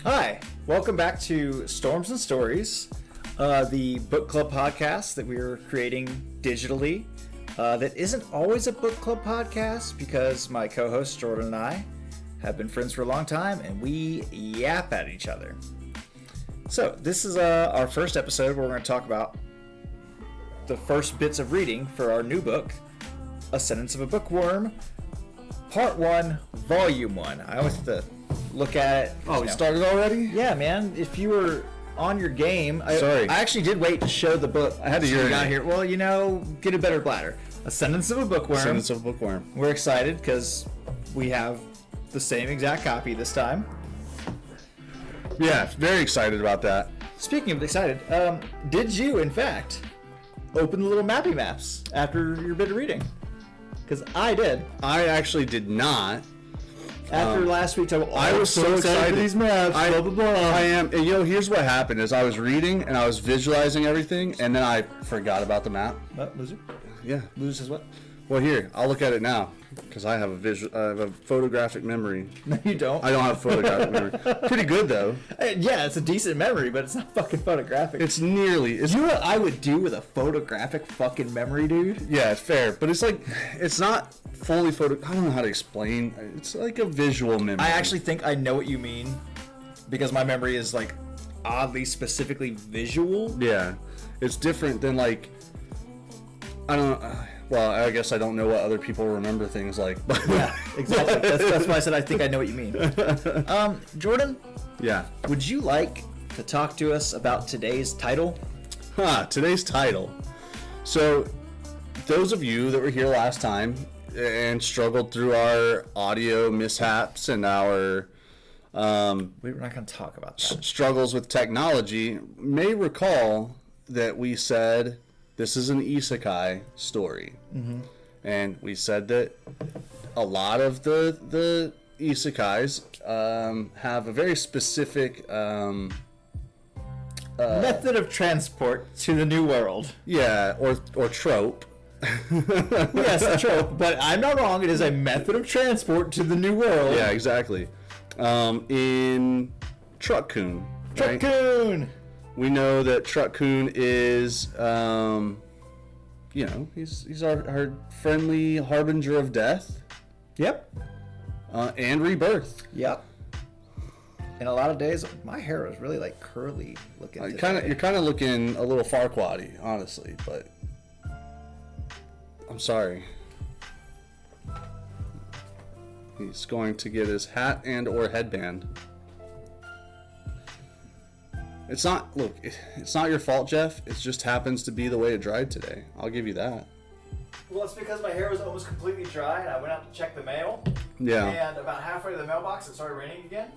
Hi, welcome back to Storms and Stories, the book club podcast that we are creating digitally. That isn't always a book club podcast because my co-host Jordan and I have been friends for a long time and we yap at each other. So this is our first episode where we're going to talk about the first bits of reading for our new book, A Sentence of a Bookworm, Part 1, Volume 1. I always have to look at it. Oh, we started already? Yeah, man. If you were on your game, Sorry. I actually did wait to show the book. I had to urinate. Got here. Well, get a better bladder. A Sentence of a Bookworm. Sentence of a Bookworm. We're excited because we have the same exact copy this time. Yeah, very excited about that. Speaking of excited, did you, in fact, open the little mappy maps after your bit of reading? Because I did. I actually did not. After last week, I was so excited for these maps. Blah blah blah. I am. And here's what happened: is I was reading and I was visualizing everything, and then I forgot about the map. Loser? Yeah. Loser says what? Well, here I'll look at it now because I have a photographic memory. No, you don't. I don't have photographic memory. Pretty good though. Yeah, it's a decent memory, but it's not fucking photographic. It's nearly. You know what I would do with a photographic fucking memory, dude? Yeah, it's fair, but it's like it's not fully photo. I don't know how to explain. It's like a visual memory. I actually think I know what you mean because my memory is like oddly specifically visual. Yeah, it's different than like I don't. Well, I guess I don't know what other people remember things like. But Yeah, exactly. That's why I said I think I know what you mean. Jordan, yeah. would you like to talk to us about today's title? Today's title. So, those of you that were here last time and struggled through our audio mishaps and our We're not going to talk about that. struggles with technology may recall that we said this is an isekai story. Mm-hmm. And we said that a lot of the isekais have a very specific Method of transport to the new world. yeah, or trope. Yes, a trope, but I'm not wrong. It is a method of transport to the new world. Yeah, exactly. In Truck-kun, right? Truck-kun! We know that Truck-kun is, he's our friendly harbinger of death Yep. and rebirth. Yep. In a lot of days, my hair was really like curly looking. You're kind of looking a little Farquaad-y, honestly, but I'm sorry. He's going to get his hat and or headband. It's not your fault, Jeff. It just happens to be the way it dried today. I'll give you that. Well, it's because my hair was almost completely dry, and I went out to check the mail. Yeah. And about halfway to the mailbox, it started raining again,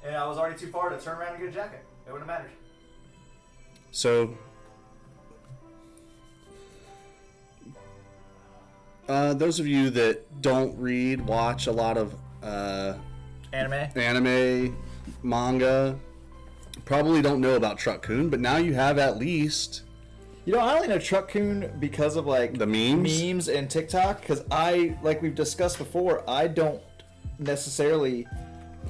and I was already too far to turn around and get a jacket. It wouldn't have mattered. So, those of you that don't watch a lot of anime, manga, probably don't know about Truck-kun, but now you have at least. I only know Truck-kun because of like The memes and TikTok. Because like we've discussed before, I don't necessarily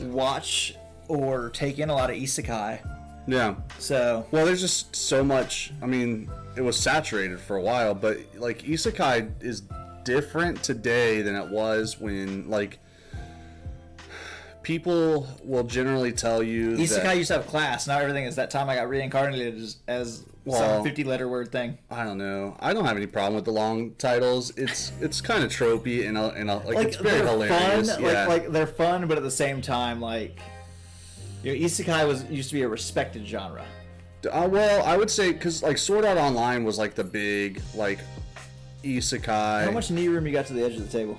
watch or take in a lot of isekai. Yeah. So Well, there's just so much. I mean, it was saturated for a while, but like isekai is different today than it was when like people will generally tell you isekai that, used to have class. Now everything is that time I got reincarnated as some 50-letter word thing. I don't know. I don't have any problem with the long titles. It's kind of tropey and like it's very they're hilarious. Fun, Yeah. like they're fun, but at the same time, like isekai used to be a respected genre. Well, I would say because like Sword Art Online was like the big like isekai. How much knee room you got to the edge of the table?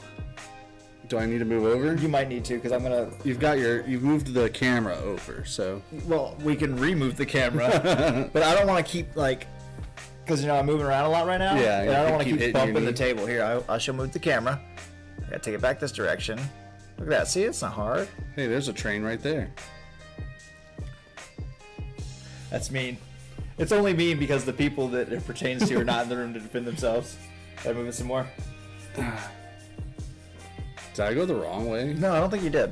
Do I need to move over? You might need to, because I'm gonna. You've moved the camera over, so. Well, we can remove the camera, but I don't want to keep like, because I'm moving around a lot right now. Yeah, and I don't want to keep keep hitting your bumping the knee. table. Here, I shall move the camera. I gotta take it back this direction. Look at that. See, it's not hard. Hey, there's a train right there. That's mean. It's only mean because the people that it pertains to are not in the room to defend themselves. Did I move it some more? Did I go the wrong way? No, I don't think you did.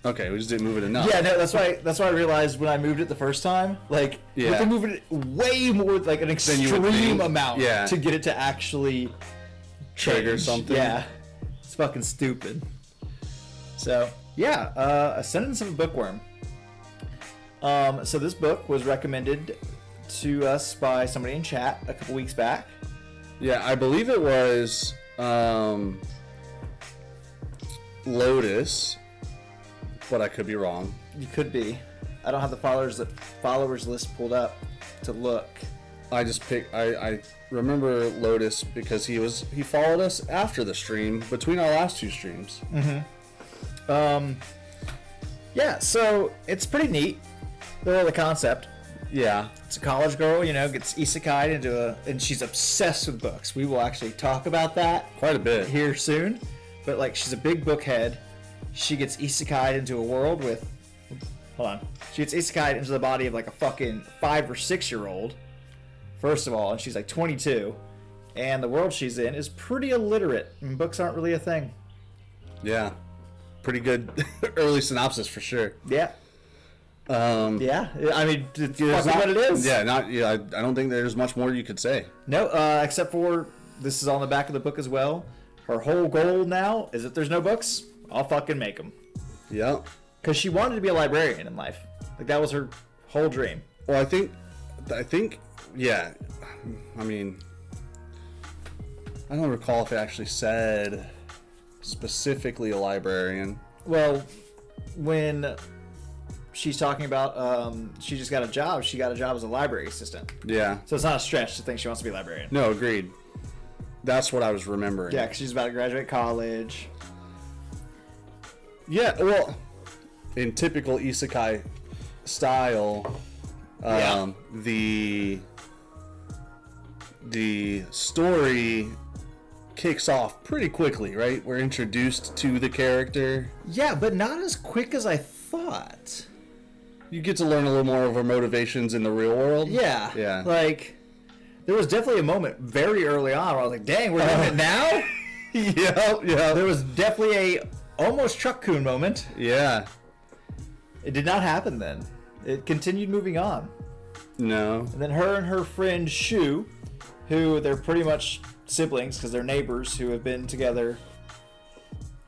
Okay, we just didn't move it enough. Yeah, no, that's why I realized when I moved it the first time, like, you have Yeah. to move it way more, like an Than you would extreme think. amount Yeah. to get it to actually Trigger change. something. Yeah, it's fucking stupid. So yeah, Ascendance of a Bookworm. So this book was recommended to us by somebody in chat a couple weeks back. Yeah, I believe it was Lotus, but I could be wrong. You could be. I don't have the followers list pulled up to look. I remember Lotus because he followed us after the stream, between our last two streams. Yeah, so it's pretty neat. The concept. Yeah. It's a college girl, gets isekai'd and she's obsessed with books. We will actually talk about that Quite a bit. here soon. But like, she's a big book head. She gets isekai'd into a world with, hold on. She gets isekai'd into the body of like a fucking 5 or 6 year old. First of all, and she's like 22, and the world she's in is pretty illiterate, and books aren't really a thing. Yeah. Pretty good early synopsis for sure. Yeah. Yeah. I mean, it's There's fucking what it is. Yeah, I don't think there's much more you could say. No, except for this is on the back of the book as well. Her whole goal now is if there's no books, I'll fucking make them. Yeah. Because she wanted to be a librarian in life. Like, that was her whole dream. Well, I think, yeah. I mean, I don't recall if it actually said specifically a librarian. Well, when she's talking about she just got a job, she got a job as a library assistant. Yeah. So it's not a stretch to think she wants to be a librarian. No, agreed. That's what I was remembering. Yeah, because she's about to graduate college. Yeah, well, in typical isekai style, Yeah. the story kicks off pretty quickly, right? We're introduced to the character. Yeah, but not as quick as I thought. You get to learn a little more of her motivations in the real world. Yeah. Yeah. Like, there was definitely a moment very early on where I was like, dang, we're doing it now? yeah. There was definitely a almost Truck-kun moment. Yeah. It did not happen then. It continued moving on. No. And then her and her friend Shu, who they're pretty much siblings because they're neighbors who have been together,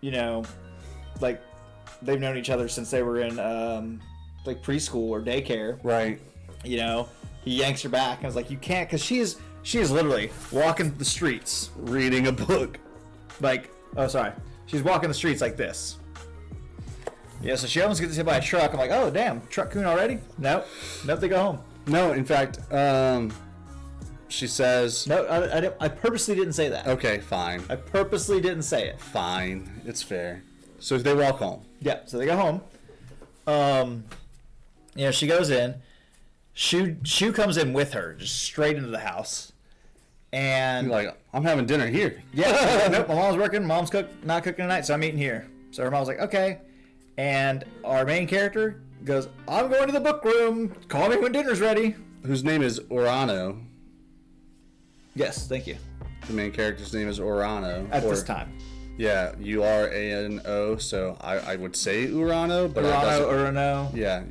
like they've known each other since they were in like preschool or daycare. Right. He yanks her back and is like, you can't, because she is literally walking the streets Reading a book. like, oh sorry, she's walking the streets like this. Yeah, so she almost gets hit by a truck. I'm like, oh damn, Truck-kun already? Nope, they go home. No, in fact, she says, No, I purposely didn't say that. okay, fine. I purposely didn't say it. Fine. It's fair. So they walk home. Yeah, so they go home. She goes in. Shu comes in with her, just straight into the house. And You're like, I'm having dinner here. yeah, nope, my mom's working. Mom's not cooking tonight, so I'm eating here. So her mom's like, okay. And our main character goes, I'm going to the book room. Call me when dinner's ready. Whose name is Urano. Yes, thank you. The main character's name is Urano. At this time. Yeah, Urano, so I would say Urano, but Urano. Yeah.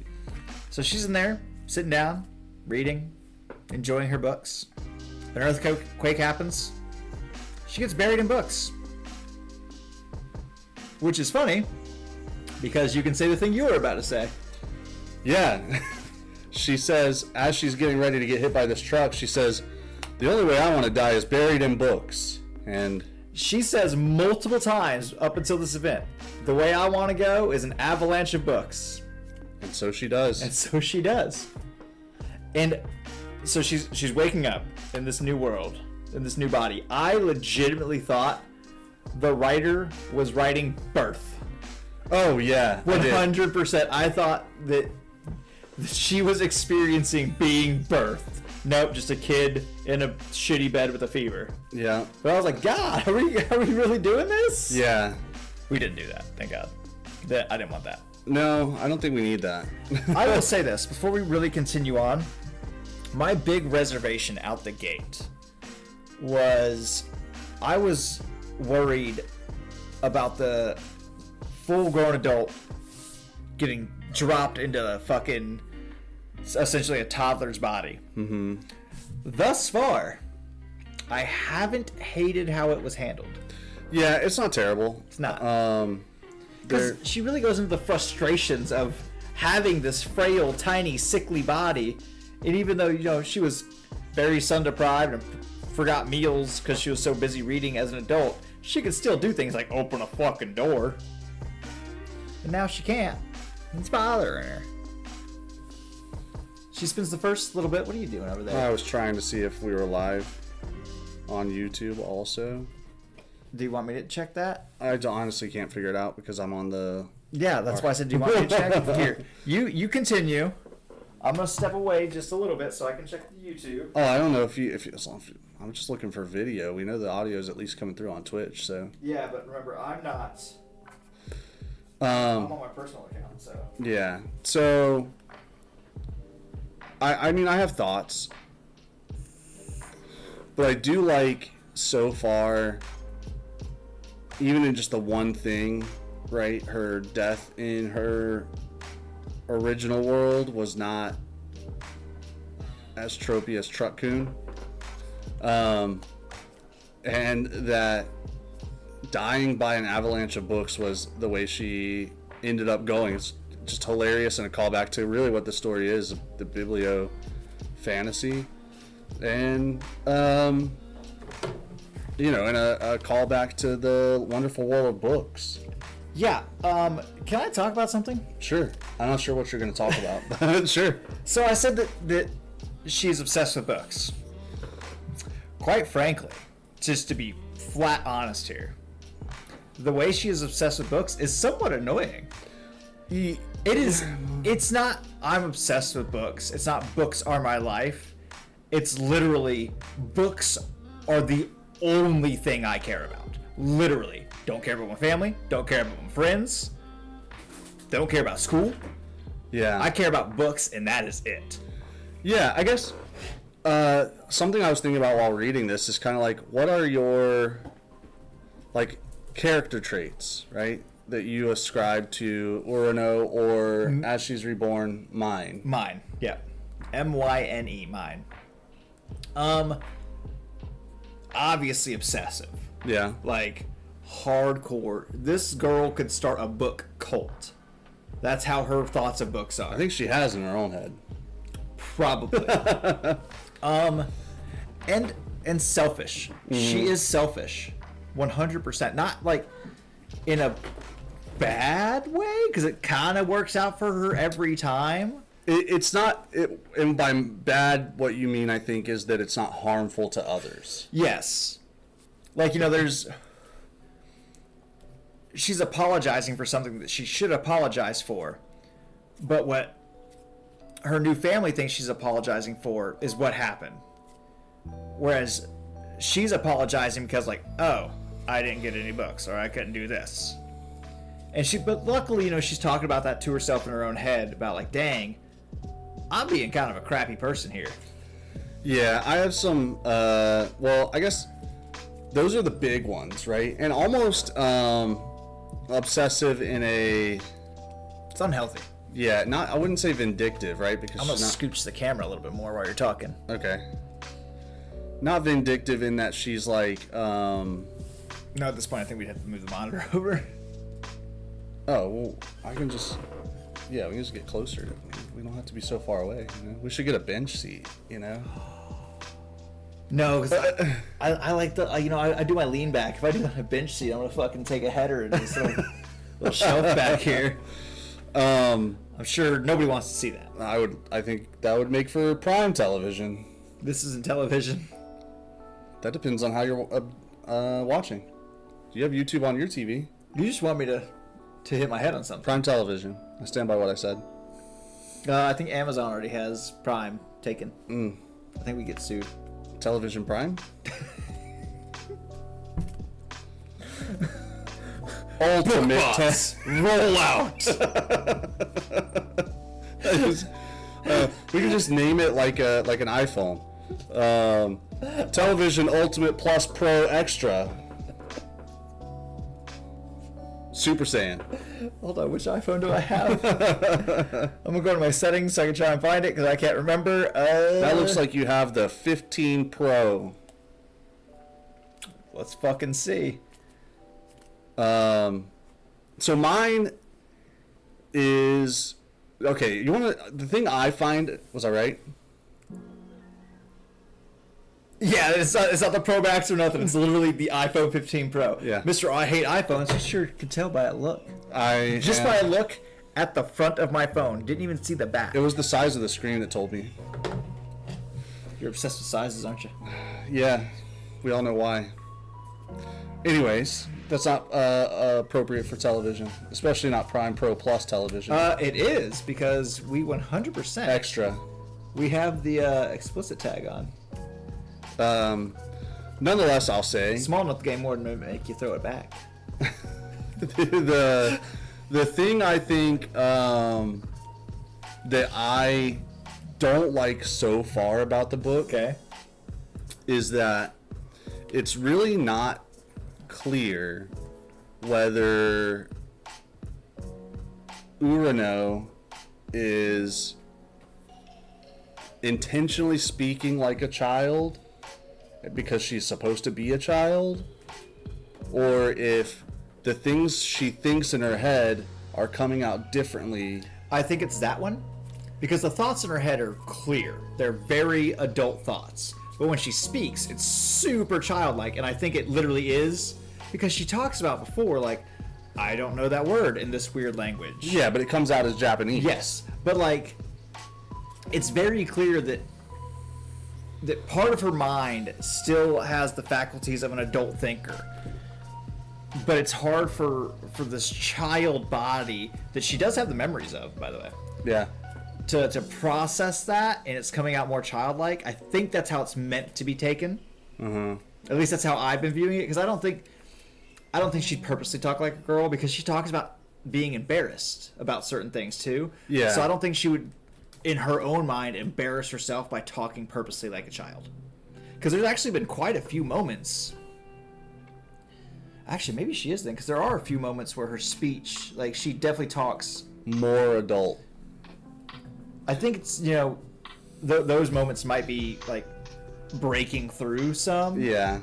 So she's in there, sitting down, reading, enjoying her books. An earthquake happens. She gets buried in books. Which is funny, because you can say the thing you were about to say. Yeah. She says, as she's getting ready to get hit by this truck, she says, the only way I want to die is buried in books. And She says multiple times up until this event, the way I want to go is an avalanche of books. so she does. And so she does. And so she's waking up in this new world, in this new body. I legitimately thought the writer was writing birth. Oh, yeah. I did. 100%. I thought that she was experiencing being birthed. Nope, just a kid in a shitty bed with a fever. Yeah. But I was like, God, are we really doing this? Yeah. We didn't do that, thank God. I didn't want that. No, I don't think we need that. I will say this, before we really continue on, my big reservation out the gate was I was worried about the full-grown adult getting dropped into a fucking, essentially a toddler's body. Mm-hmm. Thus far, I haven't hated how it was handled. Yeah, it's not terrible. It's not. Because she really goes into the frustrations of having this frail, tiny, sickly body, and even though she was very sun deprived and forgot meals because she was so busy reading as an adult, she could still do things like open a fucking door. And now she can't. It's bothering her. She spends the first little bit. What are you doing over there? I was trying to see if we were live on YouTube also. Do you want me to check that? I honestly can't figure it out because I'm on the... Yeah, that's why I said, do you want me to check? Here, you continue. I'm going to step away just a little bit so I can check the YouTube. Oh, I don't know if I'm just looking for video. We know the audio is at least coming through on Twitch, so... Yeah, but remember, I'm not... I'm on my personal account, so... Yeah, so... I mean, I have thoughts. But I do like, so far... Even in just the one thing, right? Her death in her original world was not as tropey as Truck-kun. And that dying by an avalanche of books was the way she ended up going. It's just hilarious and a callback to really what the story is, the biblio fantasy. And, and a callback to the wonderful world of books. Yeah, can I talk about something? Sure. I'm not sure what you're going to talk about, but sure. So I said that she's obsessed with books. Quite frankly, just to be flat honest here, the way she is obsessed with books is somewhat annoying. It's not, I'm obsessed with books. It's not books are my life. It's literally, books are the only thing I care about. Literally. Don't care about my family. Don't care about my friends. Don't care about school. Yeah. I care about books, and that is it. Yeah, I guess something I was thinking about while reading this is kind of like, what are your, like, character traits, right, that you ascribe to Urano or As She's Reborn, Mine? Mine, yeah. M-Y-N-E, Mine. Obviously obsessive. Yeah. Like, hardcore. This girl could start a book cult. That's how her thoughts of books are. I think she has in her own head. Probably. And selfish. She is selfish. 100%. Not like in a bad way, because it kind of works out for her every time. It's not, and by bad, what you mean, I think, is that it's not harmful to others. Yes. Like, she's apologizing for something that she should apologize for. But what her new family thinks she's apologizing for is what happened. Whereas she's apologizing because, like, oh, I didn't get any books, or I couldn't do this. But luckily, she's talking about that to herself in her own head about, like, dang, I'm being kind of a crappy person here. Yeah, I have some, I guess those are the big ones, right? And almost obsessive in a... It's unhealthy. Yeah, I wouldn't say vindictive, right? Because I'm going to scooch the camera a little bit more while you're talking. Okay. Not vindictive in that she's like... No, at this point, I think we'd have to move the monitor over. Oh, well, I can just... Yeah, we can just get closer. We don't have to be so far away. We should get a bench seat, No, because I like the, I do my lean back. If I do a bench seat, I'm going to fucking take a header and just little shelf back here. I'm sure nobody wants to see that. I think that would make for prime television. This isn't television. That depends on how you're watching. Do you have YouTube on your TV? You just want me to hit my head on something. Prime television. I stand by what I said. I think Amazon already has Prime taken. I think we get sued. Television Prime? Ultimate test. Roll out. We can just name it like an iPhone. Television Ultimate Plus Pro Extra. Super Saiyan. Hold on, which iPhone do I have? I'm gonna go to my settings so I can try and find it because I can't remember. That looks like you have the 15 Pro. Let's fucking see. So mine is okay. You want to? The thing I find was I right? Yeah, it's not the Pro Max or nothing. It's literally the iPhone 15 Pro. Yeah. Mr. I hate iPhones. You sure can tell by that look. By a look at the front of my phone. Didn't even see the back. It was the size of the screen that told me. You're obsessed with sizes, aren't you? Yeah, we all know why. Anyways, that's not appropriate for television, especially not Prime Pro Plus television. It is because we 100% Extra. We have the explicit tag on. Nonetheless, I'll say Small enough to game more than to make you throw it back. the thing I think that I don't like so far about the book Okay. is that it's really not clear whether Urano is intentionally speaking like a child because she's supposed to be a child, or if the things she thinks in her head are coming out differently. I think it's that one because the thoughts in her head are clear. They're very adult thoughts. But when she speaks, it's super childlike, and I think it literally is because she talks about before, like, I don't know that word in this weird language. Yeah, but it comes out as Japanese. Yes, but like, it's very clear that part of her mind still has the faculties of an adult thinker. But it's hard for this child body that she does have the memories of, by the way. Yeah. To process that, and it's coming out more childlike. I think that's how it's meant to be taken. At least that's how I've been viewing it, because I don't think she'd purposely talk like a girl, because she talks about being embarrassed about certain things too. Yeah. So I don't think she would, in her own mind, embarrass herself by talking purposely like a child. Because there's actually been quite a few moments. Actually, maybe she is then, because there are a few moments where her speech, like, she definitely talks More adult. I think it's, you know, those moments might be like breaking through some. Yeah.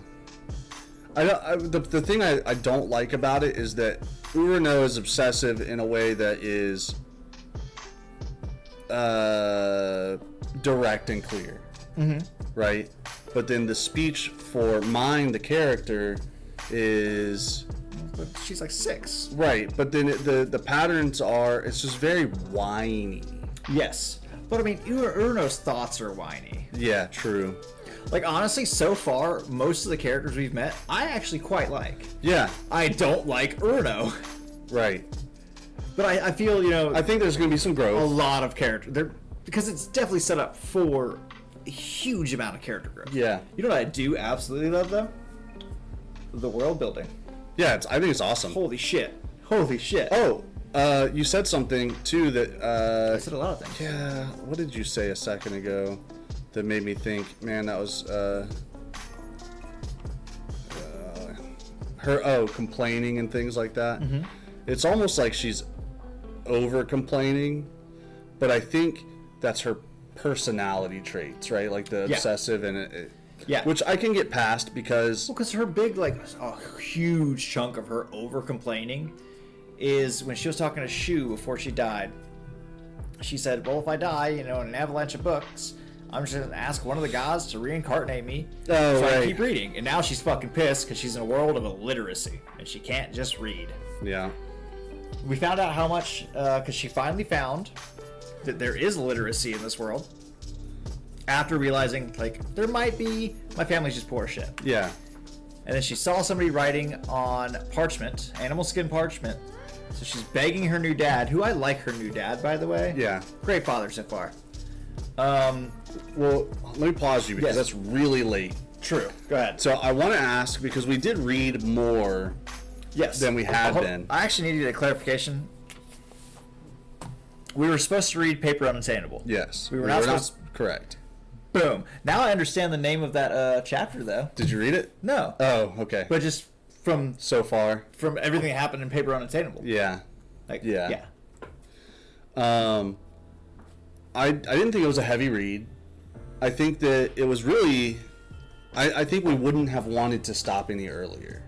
The thing I don't like about it is that Urano is obsessive in a way that is direct and clear. Right? But then the speech for Mine, the character, is... But she's like 6. Right, but then the patterns are... It's just very whiny. Yes. But I mean, Urano's thoughts are whiny. Yeah, true. Like, honestly, so far, most of the characters we've met, I actually quite like. Yeah. I don't like Urano. Right. But I feel, you know... I think there's going to be some growth. A lot of character. Because it's definitely set up for a huge amount of character growth. Yeah. You know what I do absolutely love, though? The world building. Yeah, I think it's awesome. Holy shit. Holy shit. Oh, you said something, too, that... I said a lot of things. Yeah, what did you say a second ago that made me think, man, that was, her, complaining and things like that. It's almost like she's over-complaining, but I think that's her personality traits, right? Like the obsessive and Yeah. which I can get past because... Well, because her big, like, a huge chunk of her over-complaining is when she was talking to Shu before she died. She said, well, if I die, you know, in an avalanche of books, I'm just going to ask one of the gods to reincarnate me Oh, so I right. can keep reading. And now she's fucking pissed because she's in a world of illiteracy, and she can't just read. Yeah. We found out how much, because she finally found that there is literacy in this world. After realizing, like, there might be, my family's just poor as shit. Yeah. And then she saw somebody writing on parchment, animal skin parchment. So she's begging her new dad, who I like her new dad, by the way. Yeah. Great father so far. Well, let me pause you because Yes. that's really late. True. Go ahead. So I want to ask, because we did read more Yes. than we had been. I actually needed a clarification. We were supposed to read Paper Unattainable. Yes. We were not supposed. Correct. Boom. Now I understand the name of that chapter, though. Did you read it? No. Oh, okay. But just from so far. everything that happened in Paper Unattainable. Yeah. Like, Yeah. I didn't think it was a heavy read. I think that it was really... I think we wouldn't have wanted to stop any earlier.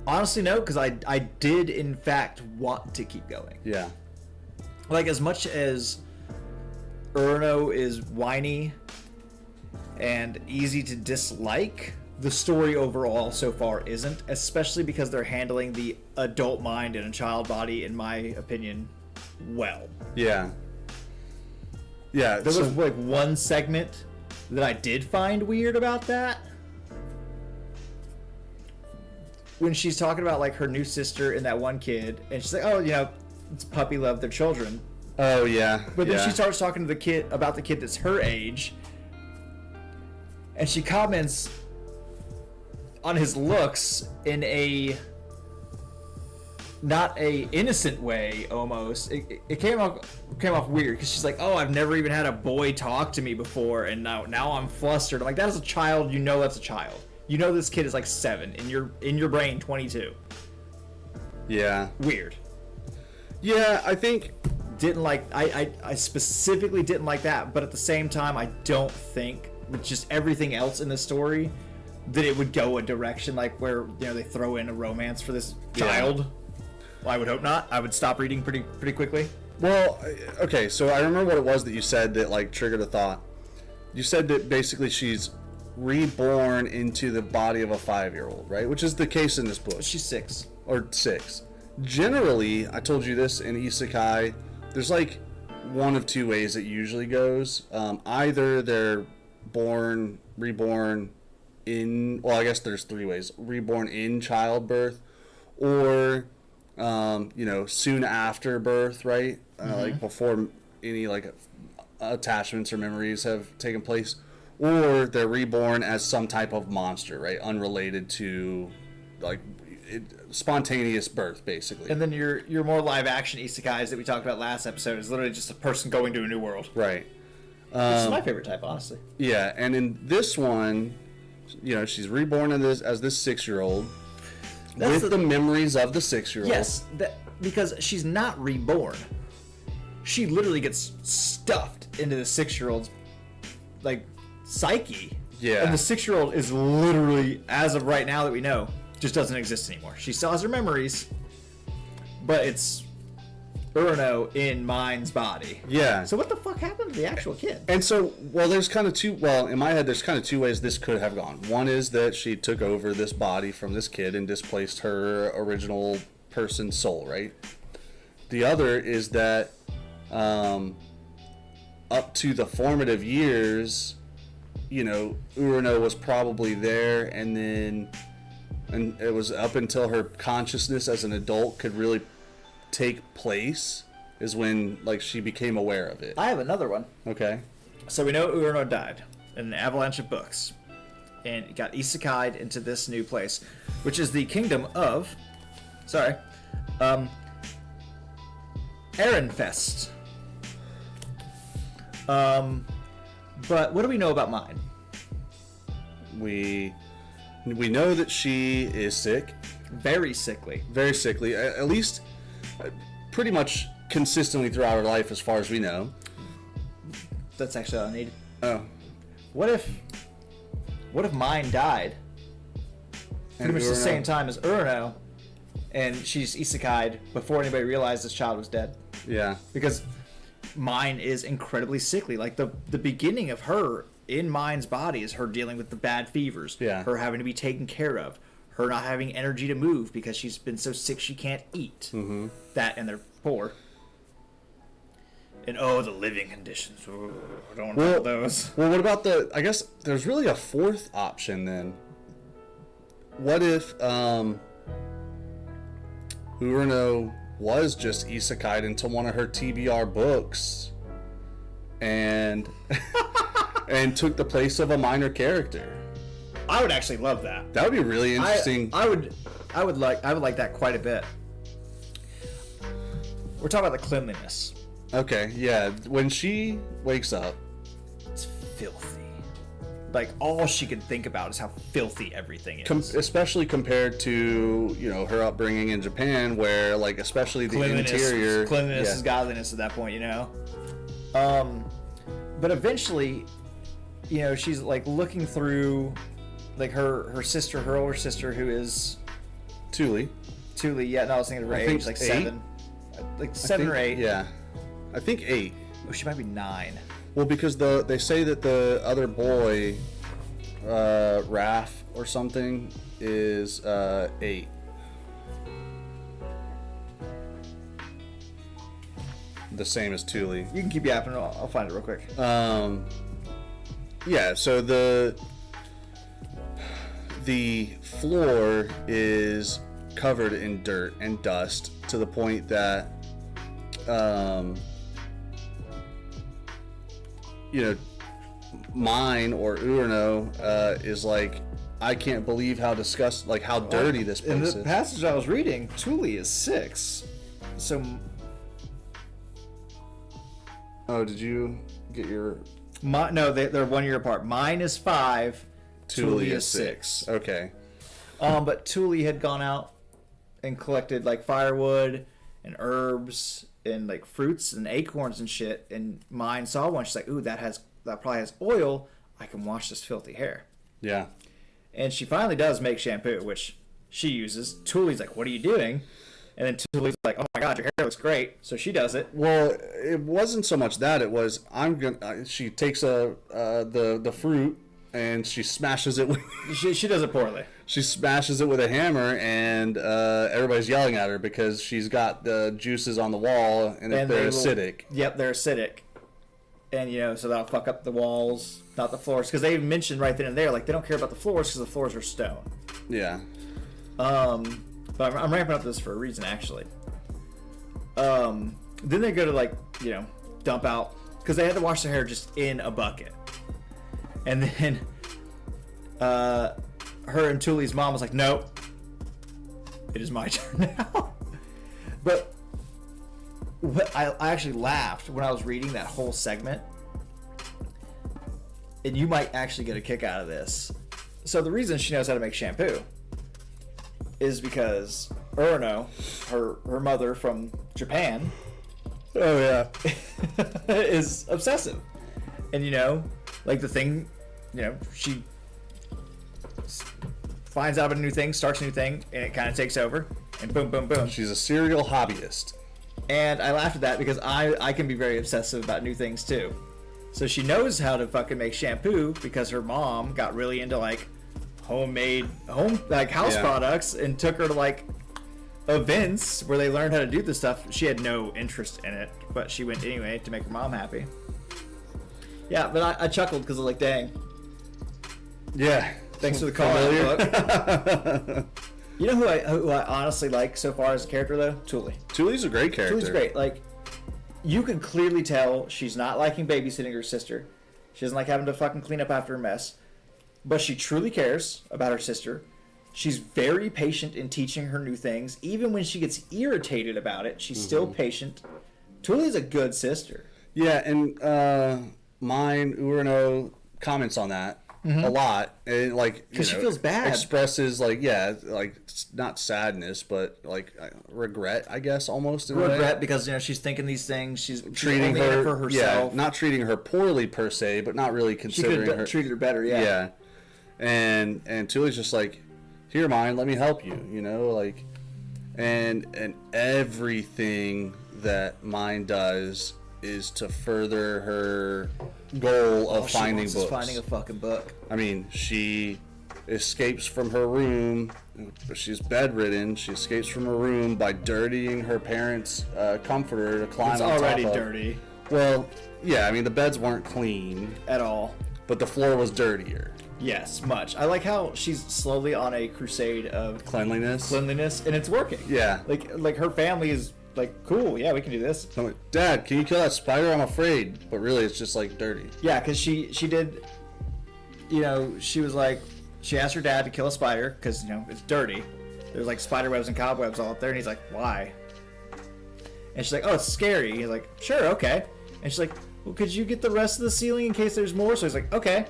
Honestly, no, because I did, in fact, want to keep going. Yeah. Like, as much as Urno is whiny and easy to dislike, the story overall so far isn't, especially because they're handling the adult mind in a child body, in my opinion, well. Yeah. Yeah. There was like one segment that I did find weird about that. When she's talking about like her new sister and that one kid, and she's like, "Oh, you know, it's puppy love their children." Oh yeah. But then yeah. she starts talking to the kid about the kid that's her age, and she comments on his looks in a not a innocent way. Almost, it came off weird because she's like, "Oh, I've never even had a boy talk to me before, and now I'm flustered." I'm like, "That is a child. You know, that's a child. You know, this kid is like 7 in your brain, 22." Yeah. Weird. Yeah, I think Didn't like I specifically didn't like that, but at the same time, I don't think with just everything else in the story that it would go a direction like where, you know, they throw in a romance for this child. Well, I would hope not. I would stop reading pretty quickly. Well, okay, so I remember what it was that you said that like triggered a thought. You said that basically she's reborn into the body of a 5-year-old, right? Which is the case in this book. She's 6. Or 6. Generally, I told you this in Isekai, there's like one of two ways it usually goes. Either they're reborn in, well, I guess there's 3 ways. Reborn in childbirth, or, you know, soon after birth, right? Like before any like attachments or memories have taken place. Or they're reborn as some type of monster, right? Unrelated to, like, spontaneous birth, basically. And then your more live action isekais that we talked about last episode is literally just a person going to a new world. Right. This is my favorite type, honestly. Yeah, and in this one, you know, she's reborn as this 6-year-old with the memories of the 6-year-old. Yes, because she's not reborn. She literally gets stuffed into the 6-year-old's like psyche. Yeah. And the 6-year-old is literally, as of right now that we know, just doesn't exist anymore. She still has her memories, but it's Urno in Mind's body. Yeah. So what the fuck happened to the actual kid? And so, well, there's kind of in my head, there's kind of 2 ways this could have gone. One is that she took over this body from this kid and displaced her original person's soul, right? The other is that up to the formative years, you know, Urano was probably there, and it was up until her consciousness as an adult could really take place is when, like, she became aware of it. I have another one. Okay. So we know Urano died in an avalanche of books, and got isekai'd into this new place, which is the kingdom of, Ehrenfest. But what do we know about Mine? We know that she is sick, Very sickly. very sickly, at least pretty much consistently throughout her life, as far as we know. That's actually all I need. Oh, What if Mine died pretty much the same time as Urano, and she's isekai'd before anybody realized this child was dead? Yeah. Because Mine is incredibly sickly. Like the beginning of her in Mine's body is her dealing with the bad fevers. Yeah. Her having to be taken care of. Her not having energy to move because she's been so sick she can't eat. Mm-hmm. That, and they're poor. And the living conditions. Ooh, I don't want to know those. Well, what about I guess there's really a 4th option then. What if Urano was just isekai'd into one of her TBR books and and took the place of a minor character? I would actually love that. That would be really interesting. I would like that quite a bit. We're talking about the cleanliness. Okay, yeah. When she wakes up, It's filthy. like all she could think about is how filthy everything is. Especially compared to, you know, her upbringing in Japan, where like especially the interior, cleanliness is godliness at that point, you know. But eventually, you know, she's like looking through, like her older sister, who is Thule. Yeah, no, I was thinking of her age, like 8? Like 7 or 8. Yeah, I think 8. Oh, she might be 9. Well, because they say that the other boy, Raph or something, is 8. The same as Thule. You can keep yapping. I'll find it real quick. Yeah. So the floor is covered in dirt and dust to the point that, you know, mine or Urano is like, I can't believe how how dirty this place is. In the passage I was reading, Thule is 6. So. Oh, did you get your? No, they're 1 year apart. Mine is 5. Thule is 6. Okay. But Thule had gone out and collected like firewood and herbs and like fruits and acorns and shit. And mine saw one. She's like, "Ooh, that probably has oil. I can wash this filthy hair." Yeah. And she finally does make shampoo, which she uses. Thule's like, "What are you doing?" And then Thule's like, "Oh my God, your hair looks great." So she does it. Well, it wasn't so much that. It was she takes the fruit and she smashes it with. She does it poorly. She smashes it with a hammer, and everybody's yelling at her because she's got the juices on the wall, and they're acidic. Yep, they're acidic. And, you know, so that'll fuck up the walls, not the floors. Because they mentioned right then and there, like, they don't care about the floors because the floors are stone. Yeah. But I'm ramping up this for a reason, actually. Then they go to, like, you know, dump out, because they had to wash their hair just in a bucket. And then her and Thule's mom was like, "Nope, it is my turn now." But I actually laughed when I was reading that whole segment, and you might actually get a kick out of this. So the reason she knows how to make shampoo is because Urano, her mother from Japan, Oh yeah. is obsessive. And, you know, like the thing, you know, she finds out about a new thing, starts a new thing, and it kind of takes over, and boom, boom, boom. She's a serial hobbyist. And I laughed at that because I can be very obsessive about new things too. So she knows how to fucking make shampoo because her mom got really into like house products and took her to like events where they learned how to do this stuff. She had no interest in it, but she went anyway to make her mom happy. Yeah, but I chuckled because I was like, dang. Yeah. Thanks for the call out, book. You know who I honestly like so far as a character though? Thule. Thule's a great character. Thule's great. Like, you can clearly tell she's not liking babysitting her sister. She doesn't like having to fucking clean up after a mess. But she truly cares about her sister. She's very patient in teaching her new things. Even when she gets irritated about it, she's still patient. Thule's a good sister. Yeah, and mine, Urano, comments on that a lot. And, like, because she feels bad. Expresses, like, yeah, like, not sadness, but, like, regret, I guess, almost. In a way. Regret because, you know, she's thinking these things. She's treating her for herself. Yeah, not treating her poorly, per se, but not really considering she could have treated her better, yeah. Yeah. And Thule's just like, here, mine, let me help you, you know, like, and everything that mine does is to further her goal of finding books. Finding a fucking book. I mean, she escapes from her room. She's bedridden. She escapes from her room by dirtying her parents' comforter to climb on top of. It's already dirty. Well, yeah, I mean, the beds weren't clean. At all. But the floor was dirtier. Yes, much. I like how she's slowly on a crusade of cleanliness, and it's working. Yeah. Like her family is like, cool, yeah, we can do this. I'm like, Dad, can you kill that spider? I'm afraid. But really, it's just like dirty. Yeah, because she did, you know, she was like, she asked her dad to kill a spider because, you know, it's dirty. There's like spider webs and cobwebs all up there, and he's like, why? And she's like, oh, it's scary. He's like, sure, okay. And she's like, well, could you get the rest of the ceiling in case there's more? So he's like, okay.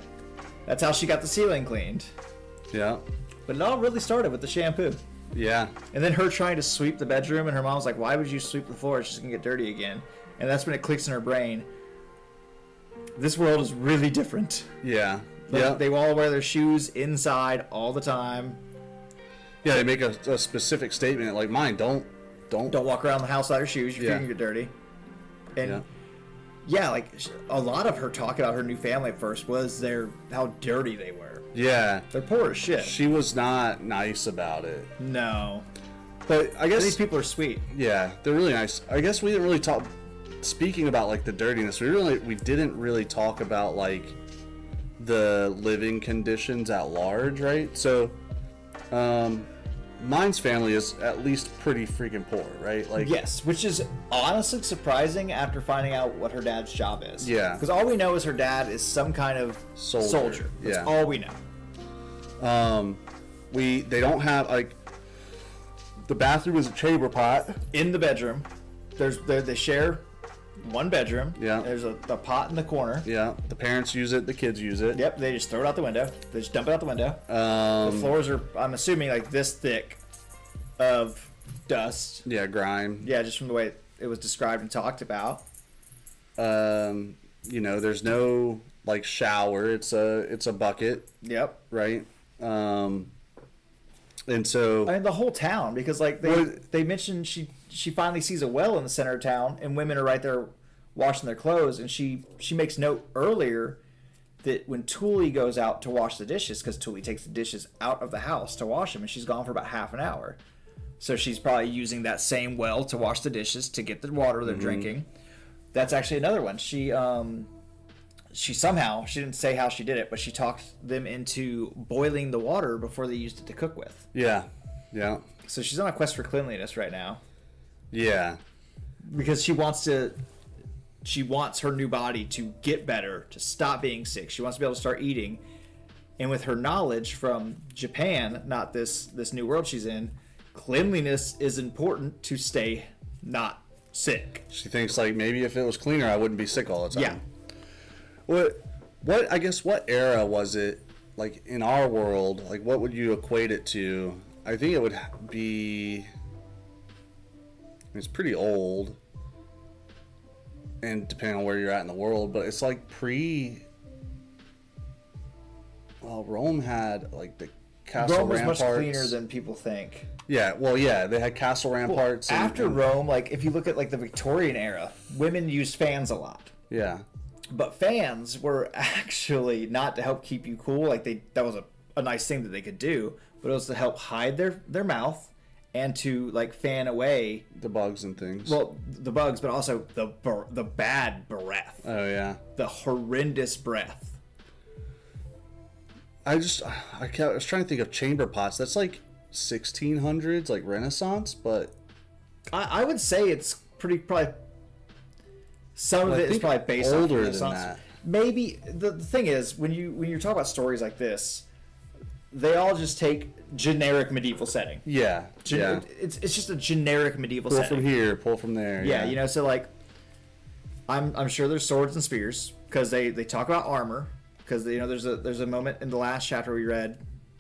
That's how she got the ceiling cleaned. Yeah. But it all really started with the shampoo. Yeah. And then her trying to sweep the bedroom, and her mom's like, why would you sweep the floor? She's going to get dirty again. And that's when it clicks in her brain. This world is really different. Yeah. Like, Yeah. they all wear their shoes inside all the time. Yeah, they make a specific statement like mine. Don't. Don't walk around the house without your shoes. Your feet Yeah. can get dirty. And Yeah. yeah, like a lot of her talk about her new family at first was how dirty they were. Yeah. They're poor as shit. She was not nice about it. No. But I guess These people are sweet. yeah, they're really nice. I guess we didn't really talk. Speaking about like the dirtiness, we didn't really talk about like the living conditions at large, right? So, mine's family is at least pretty freaking poor, right? Like Yes, which is honestly surprising after finding out what her dad's job is. Yeah. Because all we know is her dad is some kind of Soldier. soldier. That's Yeah. all we know. they don't have like the bathroom is a chamber pot. In the bedroom, they share one bedroom. Yeah. There's a pot in the corner. Yeah, the parents use it, the kids use it. Yep, they just throw it out the window. They just dump it out the window. The floors are, I'm assuming, like this thick of dust. Yeah, grime. Yeah, just from the way it was described and talked about. There's no like shower. It's a bucket, Yep. right? And so I mean, the whole town, because like they mentioned she finally sees a well in the center of town, and women are right there washing their clothes, and she makes note earlier that when Thule goes out to wash the dishes, because Thule takes the dishes out of the house to wash them, and she's gone for about half an hour, so she's probably using that same well to wash the dishes to get the water they're drinking. That's actually another one. She somehow, she didn't say how she did it, but she talked them into boiling the water before they used it to cook with. yeah. So she's on a quest for cleanliness right now Yeah. because she wants her new body to get better, to stop being sick. She wants to be able to start eating. And with her knowledge from Japan, not this new world she's in, cleanliness is important to stay not sick. She thinks like maybe if it was cleaner, I wouldn't be sick all the time. Yeah. What era was it like in our world? Like what would you equate it to? I think it would be it's pretty old. And depending on where you're at in the world, but it's like Rome had like the castle Rome was ramparts. much cleaner than people think. Yeah, they had castle ramparts. After Rome, like if you look at like the Victorian era, women used fans a lot. Yeah. But fans were actually not to help keep you cool. Like that was a nice thing that they could do, but it was to help hide their mouth and to like fan away The bugs and things. well the bugs, but also the bad breath, Oh yeah. the horrendous breath. I was trying to think of chamber pots. That's like 1600s, like Renaissance, but I would say it's probably some of I it is think probably based on older than Renaissance. that. Maybe the thing is when you're talking about stories like this, they all just take generic medieval setting. yeah. It's just a generic medieval Pull setting. from here, pull from there. Yeah, so like, I'm sure there's swords and spears because they talk about armor because there's a moment in the last chapter we read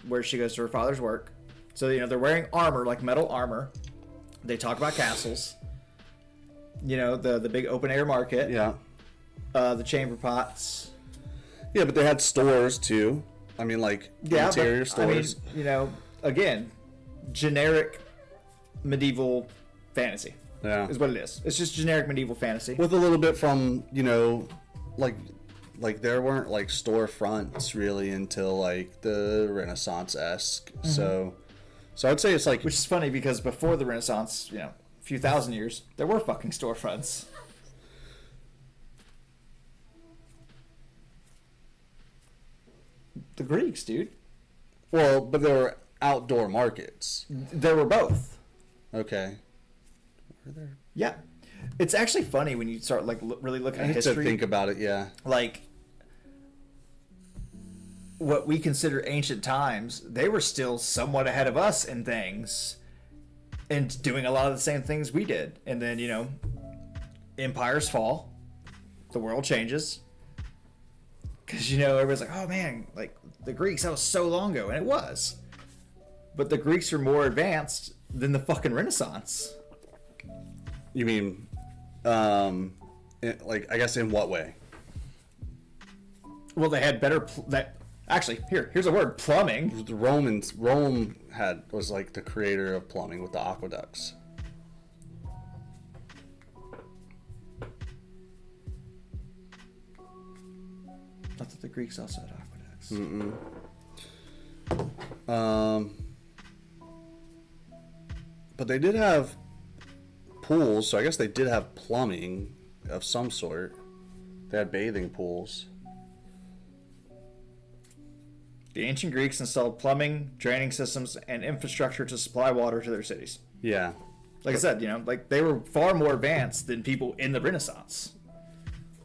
where she goes to her father's work, so they're wearing armor, like metal armor. They talk about castles. The big open air market. Yeah. The chamber pots. Yeah, but they had stores too. I mean, like interior stores. I mean, again, generic medieval fantasy. Yeah. Is what it is. It's just generic medieval fantasy. With a little bit from, like there weren't like storefronts really until like the Renaissance-esque. So I'd say it's like Which is funny because before the Renaissance, a few thousand years, there were fucking storefronts. The Greeks, dude. well, but there were outdoor markets. There were both. Okay. Were there? Yeah. It's actually funny when you start like really looking I at need to history. think about it, yeah. Like what we consider ancient times, they were still somewhat ahead of us in things and doing a lot of the same things we did. And then, empires fall, the world changes, Because, everybody's like, oh man, like the Greeks, that was so long ago. And it was. But the Greeks are more advanced than the fucking Renaissance. You mean, I guess in what way? Well, they had better, actually, here's a word, plumbing. The Rome was like the creator of plumbing with the aqueducts. I thought the Greeks also had aqueducts. But they did have pools, so I guess they did have plumbing of some sort. They had bathing pools. The ancient Greeks installed plumbing, draining systems, and infrastructure to supply water to their cities. Yeah. Like I said, they were far more advanced than people in the Renaissance.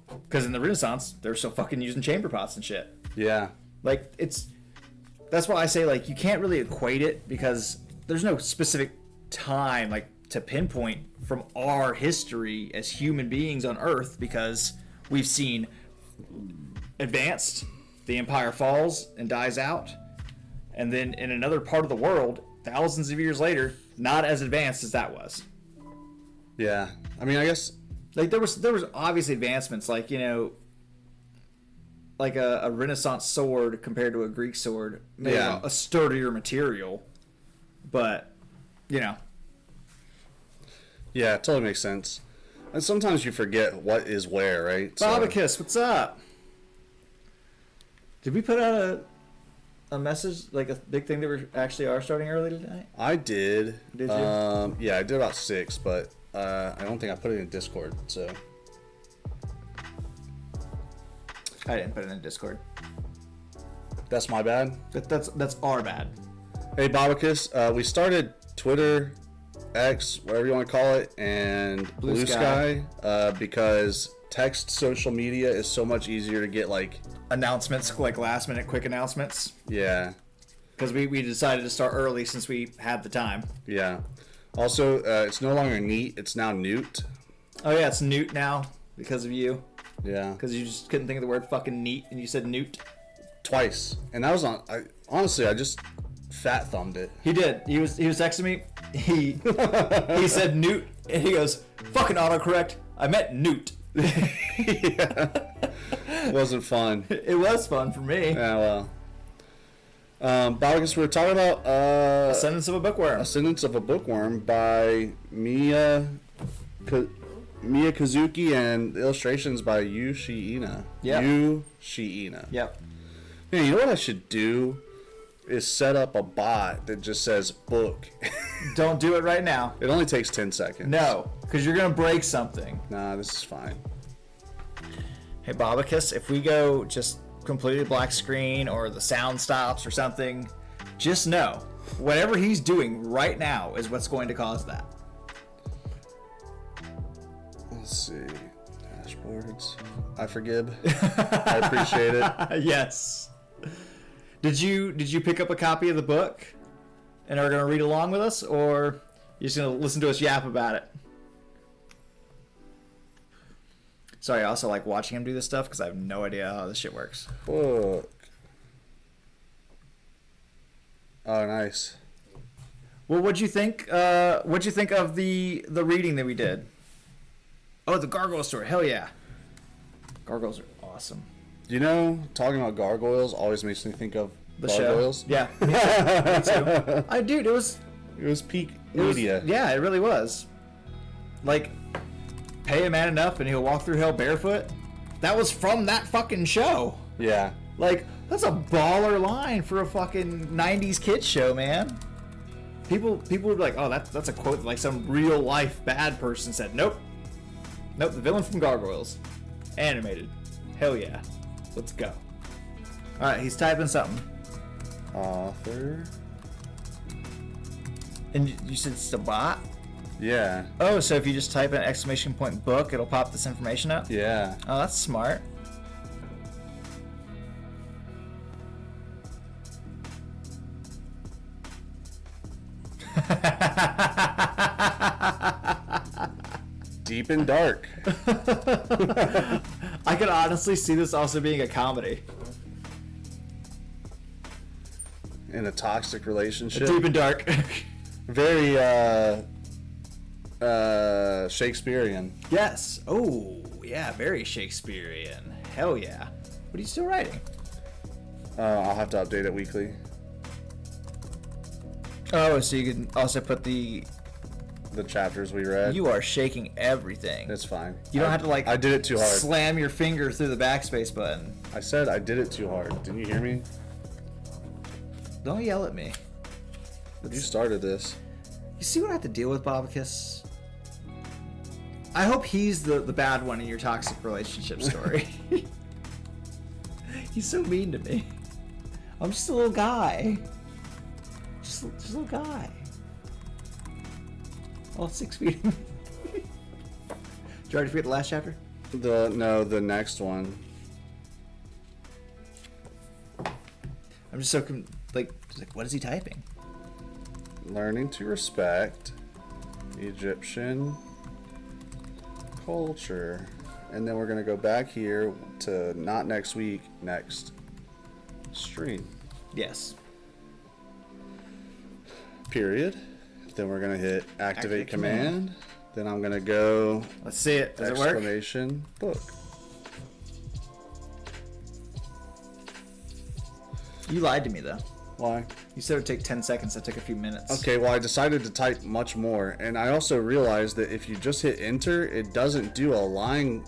Because in the Renaissance, they're still fucking using chamber pots and shit. Yeah. That's why I say, you can't really equate it, because there's no specific time, to pinpoint from our history as human beings on Earth, because we've seen advanced, the empire falls and dies out, and then in another part of the world, thousands of years later, not as advanced as that was. Yeah. I mean, I guess... there was obviously advancements, like a Renaissance sword compared to a Greek sword, made a sturdier material, but Yeah, it totally makes sense. And sometimes you forget what is where, right? Bobicus, what's up? Did we put out a message, a big thing that we actually are starting early tonight? I did. Did you? Yeah, I did about 6, but I don't think I put it in Discord, so... I didn't put it in Discord. That's my bad. That's our bad. Hey, Bobicus, we started Twitter, X, whatever you want to call it, and Blue Sky because text social media is so much easier to get, Announcements, last minute quick announcements. Yeah. Because we decided to start early since we had the time. Yeah. Also, it's no longer Neat, it's now Newt. Oh yeah, it's Newt now because of you. Yeah. Because you just couldn't think of the word fucking neat and you said Newt. Twice. And that was honestly, I just fat thumbed it. He did. He was texting me. He said Newt and he goes, fucking autocorrect. I meant Newt. Yeah. It wasn't fun. It was fun for me. Yeah, well. Bobicus, we were talking about Ascendance of a Bookworm. Ascendance of a Bookworm by Mia Kazuki and illustrations by Yu Shiina. Yeah. Yu Shiina. Yep. Man, you know what I should do? Is set up a bot that just says book. Don't do it right now. It only takes 10 seconds. No, because you're going to break something. Nah, this is fine. Hey, Bobicus, if we go just completely black screen or the sound stops or something, just know whatever he's doing right now is what's going to cause that. Let's see. Dashboards. I forgive. I appreciate it. Yes. Did you pick up a copy of the book and are going to read along with us, or you're just going to listen to us yap about it? Sorry, I also like watching him do this stuff because I have no idea how this shit works. Book. Oh, nice. Well, what'd you think? What'd you think of the reading that we did? Oh, the gargoyle story. Hell yeah. Gargoyles are awesome. You know, talking about gargoyles always makes me think of The gargoyles. show. Yeah. Me too. Dude, it was Peak media. yeah, it really was. Pay a man enough and he'll walk through hell barefoot. That was from that fucking show. Yeah. That's a baller line for a fucking 90s kids show, man. People would be like, oh, that's a quote that some real life bad person said. Nope, the villain from Gargoyles. Animated. Hell yeah. Let's go. Alright, he's typing something. Author. And you said it's a bot? Yeah. Oh, so if you just type in ! book, it'll pop this information up? Yeah. Oh, that's smart. Deep and dark. I could honestly see this also being a comedy. In a toxic relationship. Deep and dark. Very Shakespearean. Yes. Oh, yeah, very Shakespearean. Hell yeah. What are you still writing? I'll have to update it weekly. Oh, so you can also put the chapters we read. You are shaking everything. It's fine. You don't have to like. I did it too hard. Slam your finger through the backspace button. I said I did it too hard. Didn't you hear me? Don't yell at me. You started this. You see what I have to deal with, Bobicus? I hope he's the bad one in your toxic relationship story. He's so mean to me. I'm just a little guy. Just a little guy. All 6 feet. Did you already forget the last chapter? The next one. I'm just so like, what is he typing? Learning to respect Egyptian culture. And then we're going to go back here to not next week, next stream. Yes. Period. Then we're going to hit activate command. Then I'm going to go. Let's see it. Does it work? Exclamation book. You lied to me, though. Why? You said it would take 10 seconds. That took a few minutes. Okay, well, I decided to type much more. And I also realized that if you just hit enter, it doesn't do a line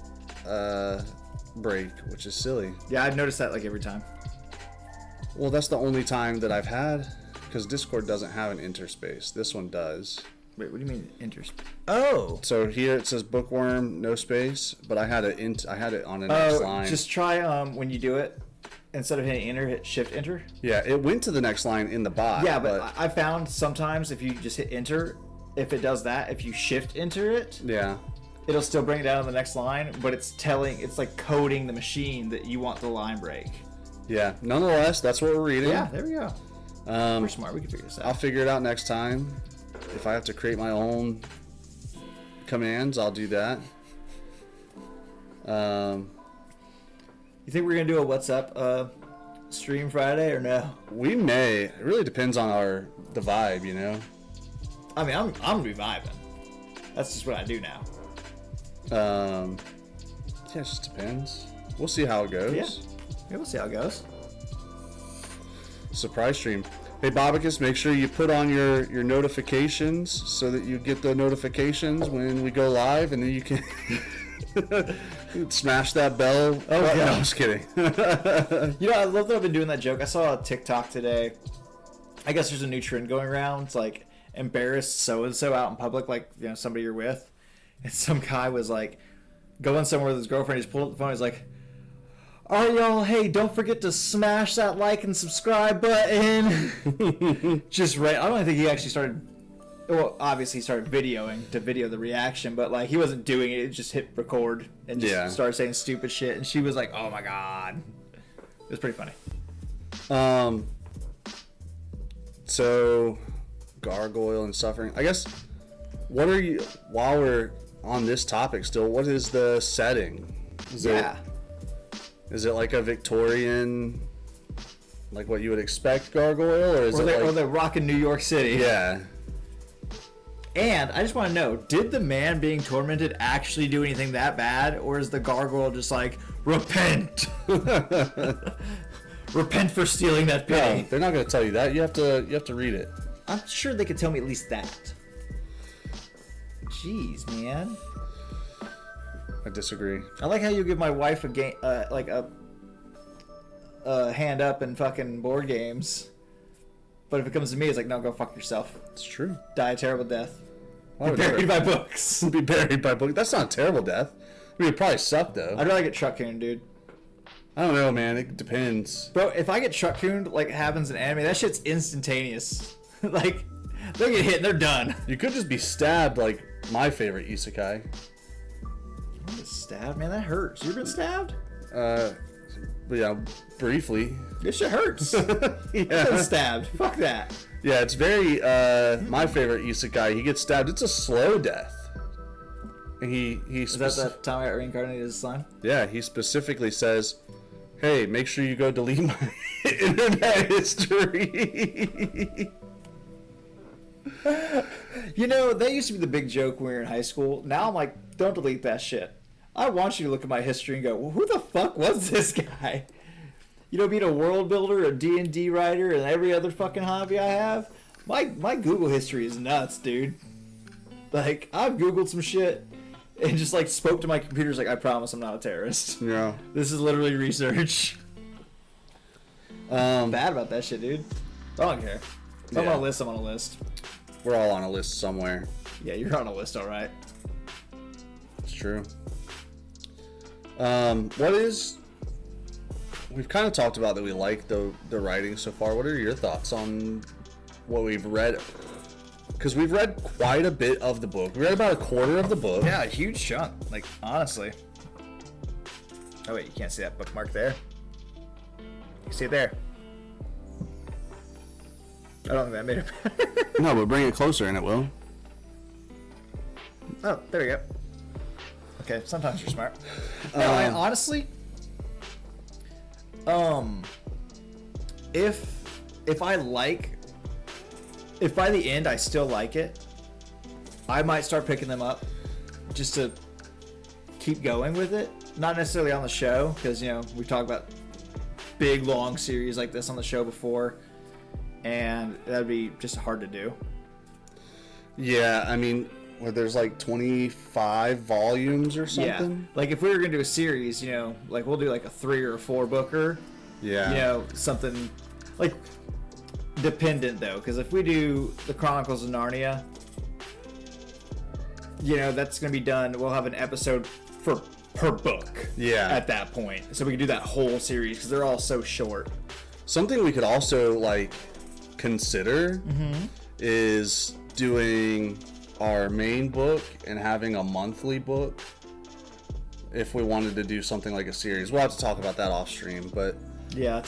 break, which is silly. Yeah, I've noticed that like every time. Well, that's the only time that I've had, because Discord doesn't have an interspace. This one does. Wait, what do you mean interspace? Oh! So here it says bookworm, no space, but I had it on the next line. Just try when you do it, instead of hitting enter, hit shift enter. Yeah, it went to the next line in the bot. Yeah, but I found sometimes if you just hit enter, if it does that, if you shift enter it, yeah, it'll still bring it down to the next line, but it's like coding the machine that you want the line break. Yeah, nonetheless, that's what we're reading. Yeah, there we go. We're smart. We can figure this out. I'll figure it out next time. If I have to create my own commands, I'll do that. You think we're gonna do a what's up stream Friday or no? We may. It really depends on the vibe, you know. I mean, I'm gonna be vibing. That's just what I do now. Yeah, it just depends. We'll see how it goes. Yeah, we'll see how it goes. Surprise stream. Hey, Bobicus, make sure you put on your notifications so that you get the notifications when we go live, and then you can smash that bell. Oh, No, yeah. I'm just kidding. You know, I love that I've been doing that joke. I saw a TikTok today. I guess there's a new trend going around. It's like, embarrass so-and-so out in public, like, you know, somebody you're with. And some guy was like, going somewhere with his girlfriend. He's pulled up the phone. He's like, all right, y'all, hey, don't forget to smash that like and subscribe button. Just right. I don't think he actually started. Well, obviously he started videoing to video the reaction, but like he wasn't doing it. It just hit record and just started saying stupid shit. And she was like, "Oh my god," it was pretty funny. So, gargoyle and suffering. I guess. What are you? While we're on this topic, still, what is the setting? Is it like a Victorian, like what you would expect gargoyle, or is or they're rocking New York City? Yeah. And I just want to know, did the man being tormented actually do anything that bad, or is the gargoyle just like, repent? Repent for stealing that penny. No, they're not going to tell you that. You have to read it. I'm sure they could tell me at least that. Jeez, man. I disagree. I like how you give my wife a game, like a hand up in fucking board games. But if it comes to me, it's like, no, go fuck yourself. It's true. Die a terrible death. Why Be buried by books. Be buried by books. That's not a terrible death. I mean, it probably sucked though. I'd rather get truck cooned, dude. I don't know, man. It depends. Bro, if I get truck cooned like it happens in anime, that shit's instantaneous. Like, they get hit and they're done. You could just be stabbed like my favorite isekai. I was stabbed, man. That hurts. You ever been stabbed? But yeah, briefly. This shit hurts. I've been stabbed. Fuck that. Yeah, it's very my favorite isekai. He gets stabbed. It's a slow death. Is that time I got reincarnated as slime? Yeah, he specifically says, "Hey, make sure you go delete my internet history." You know, that used to be the big joke when we were in high school. Now I'm like, don't delete that shit. I want you to look at my history and go, well, who the fuck was this guy? You know, being a world builder, a D&D writer, and every other fucking hobby I have, my Google history is nuts, dude. Like, I've Googled some shit and just, like, spoke to my computers like, I promise I'm not a terrorist. Yeah. This is literally research. Bad about that shit, dude. I don't care. If I'm on a list, I'm on a list. We're all on a list somewhere. Yeah, you're on a list, all right. It's true. We've kind of talked about that we like the writing so far. What are your thoughts on what we've read? Because we've read quite a bit of the book. We read about a quarter of the book. Yeah, a huge chunk. Like, honestly. Oh, wait, you can't see that bookmark there. You see it there. I don't think that made it better. No, but bring it closer and it will. Oh, there we go. Okay, sometimes you're smart. No, I honestly, if by the end I still like it, I might start picking them up just to keep going with it. Not necessarily on the show, because, you know, we've talked about big, long series like this on the show before, and that'd be just hard to do. Yeah, I mean, where there's like 25 volumes or something. Yeah, like if we were gonna do a series, you know, like we'll do like a 3 or a 4 booker. Yeah. You know, something like dependent though, because if we do the Chronicles of Narnia, you know, that's gonna be done. We'll have an episode per book. Yeah. At that point, so we can do that whole series because they're all so short. Something we could also like consider is doing our main book and having a monthly book if we wanted to do something like a series. We'll have to talk about that off stream, but yeah,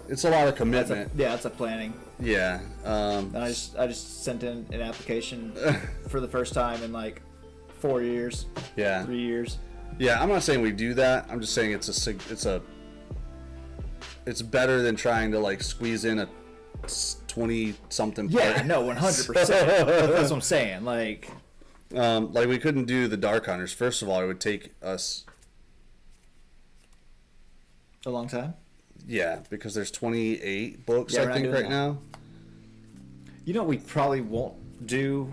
it's a lot of commitment. It's a planning. Yeah. And I just sent in an application for the first time in like 4 years. Yeah. 3 years. Yeah, I'm not saying we do that. I'm just saying it's better than trying to like squeeze in a 20 something. Yeah, no, 100%. That's what I'm saying. Like we couldn't do the Dark Hunters. First of all, it would take us a long time. Yeah, because there's 28 books Yeah, I think right now. You know, we probably won't do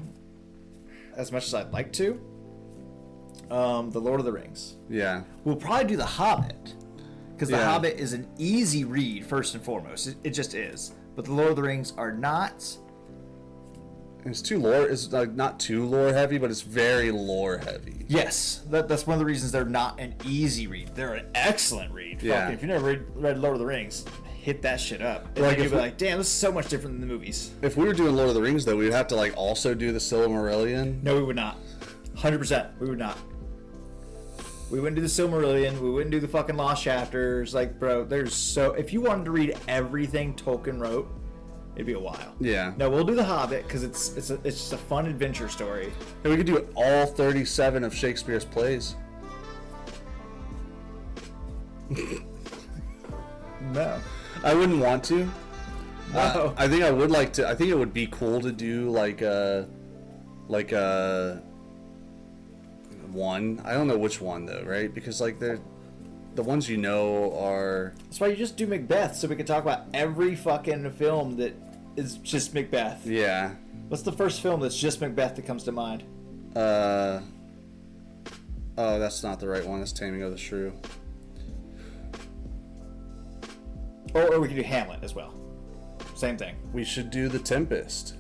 as much as I'd like to. The Lord of the Rings. Yeah. We'll probably do The Hobbit, because The Yeah. Hobbit is an easy read first and foremost. It just is. But the Lord of the Rings are not. It's too lore. It's like not too lore heavy, but it's very lore heavy. Yes, that's one of the reasons they're not an easy read. They're an excellent read. Yeah. Fucking, if you never read Lord of the Rings, hit that shit up. And Like then if you'll be we- like, damn, this is so much different than the movies. If we were doing Lord of the Rings, though, we'd have to like also do the Silmarillion. No, we would not. 100%. We would not. We wouldn't do the Silmarillion. We wouldn't do the fucking Lost Chapters. Like, bro, there's so... If you wanted to read everything Tolkien wrote, it'd be a while. Yeah. No, we'll do The Hobbit, because it's just a fun adventure story. And we could do all 37 of Shakespeare's plays. No. I wouldn't want to. No. I think I would like to. I think it would be cool to do like a one. I don't know which one though, right? Because like the ones you know are. That's why you just do Macbeth, so we can talk about every fucking film that is just Macbeth. Yeah. What's the first film that's just Macbeth that comes to mind? Oh, that's not the right one. It's Taming of the Shrew. Or we can do Hamlet as well. Same thing. We should do The Tempest.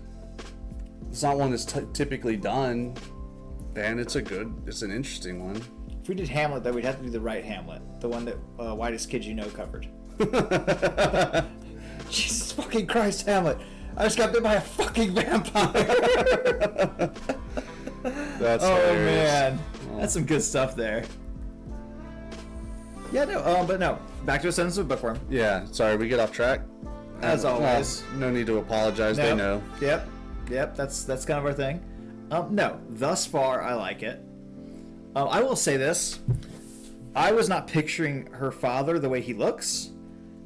It's not one that's typically done, and it's an interesting one. If we did Hamlet, though, we'd have to do the right Hamlet. The one that Whitest Kids You Know covered. Jesus fucking Christ, Hamlet. I just got bit by a fucking vampire. That's Oh, hilarious. man. That's some good stuff there. Yeah, no, but no. Back to A Sentence of a Bookworm. Yeah, sorry, we get off track. As always. No need to apologize, they know. Yep, that's kind of our thing. No, thus far I like it. I will say this. I was not picturing her father the way he looks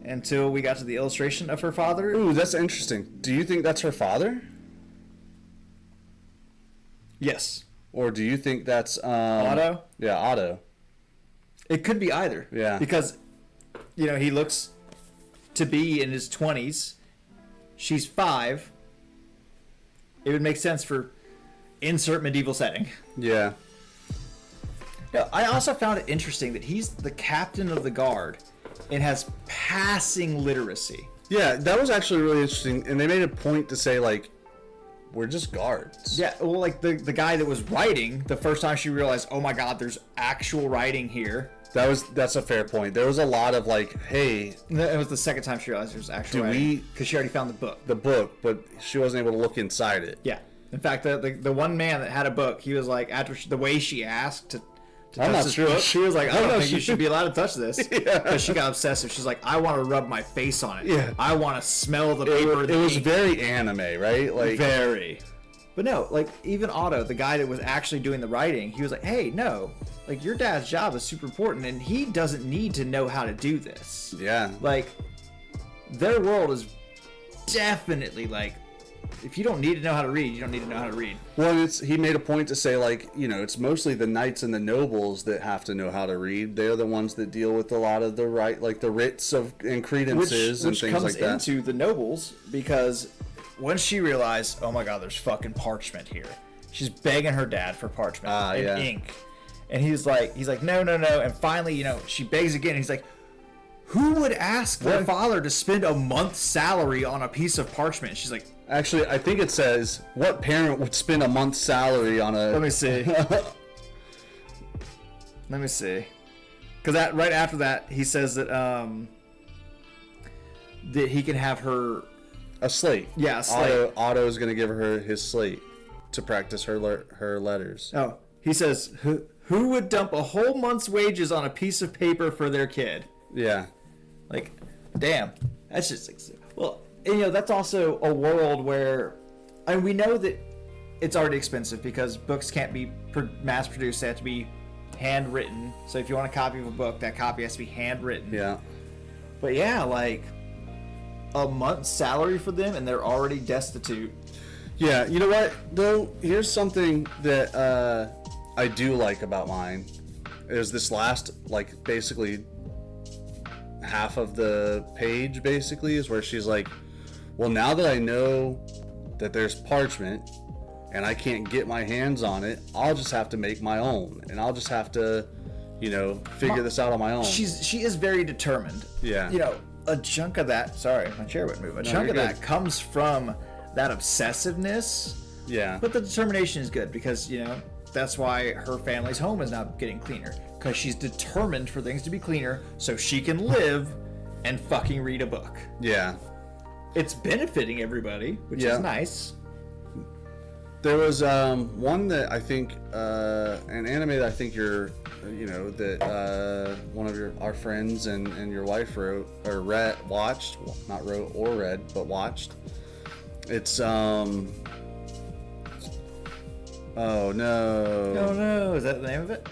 until we got to the illustration of her father. Ooh, that's interesting. Do you think that's her father? Yes. Or do you think that's Otto? Yeah, Otto. It could be either. Yeah. Because, he looks to be in his 20s. She's 5. It would make sense for insert medieval setting. Yeah. Yeah, I also found it interesting that he's the captain of the guard and has passing literacy. Yeah, that was actually really interesting. And they made a point to say, like, we're just guards. Yeah, well, like the guy that was writing, the first time she realized, oh my god, there's actual writing here. That's a fair point. There was a lot of like, hey, It was the second time she realized there's actual Do writing. we- Because she already found the book. the book, but she wasn't able to look inside it. Yeah. In fact, the one man that had a book, he was like, after the way she asked to I'm touch not this sure. book, she was like, I don't think you she- should be allowed to touch this. Yeah. Because she got obsessive. She's like, I want to rub my face on it. Yeah. I want to smell the paper. It was very anime, right? Like, very. But no, like even Otto, the guy that was actually doing the writing, he was like, hey, no, like your dad's job is super important and he doesn't need to know how to do this. yeah. Like their world is definitely like, if you don't need to know how to read, you don't need to know how to read. Well, he made a point to say, like, it's mostly the knights and the nobles that have to know how to read. They're the ones that deal with a lot of the like the writs and credences and Which things comes like that. into the nobles because once she realized, oh my god, there's fucking parchment here. She's begging her dad for parchment and yeah. ink. And he's like, no. And finally, she begs again. He's like, who would ask their father to spend a month's salary on a piece of parchment? She's like, Actually, I think it says, what parent would spend a month's salary on a... let me see. Let me see. Because right after that, he says that that he can have her... A slate. Yeah, a slate. Otto is going to give her his slate to practice her letters. Oh, he says, who would dump a whole month's wages on a piece of paper for their kid? Yeah. Like, damn. That's just... Well, and, that's also a world where... I mean, we know that it's already expensive because books can't be mass-produced. They have to be handwritten. So if you want a copy of a book, that copy has to be handwritten. Yeah. But yeah, like... a month's salary for them and they're already destitute. Yeah, you know what, though? Here's something that I do like about mine. Is this last, like, basically half of the page, basically, is where she's like, well, now that I know that there's parchment and I can't get my hands on it, I'll just have to make my own. And I'll just have to, figure this out on my own. She is very determined. Yeah. A chunk of that, sorry, my chair wouldn't move. A chunk you're of that good. comes from that obsessiveness. Yeah. But the determination is good because, that's why her family's home is now getting cleaner. Because she's determined for things to be cleaner so she can live and fucking read a book. Yeah. It's benefiting everybody, which Yeah. is nice. There was one that I think, an anime that I think you're, that one of our friends and your wife wrote or watched, well, not wrote or read, but watched. It's oh no. Oh no, is that the name of it?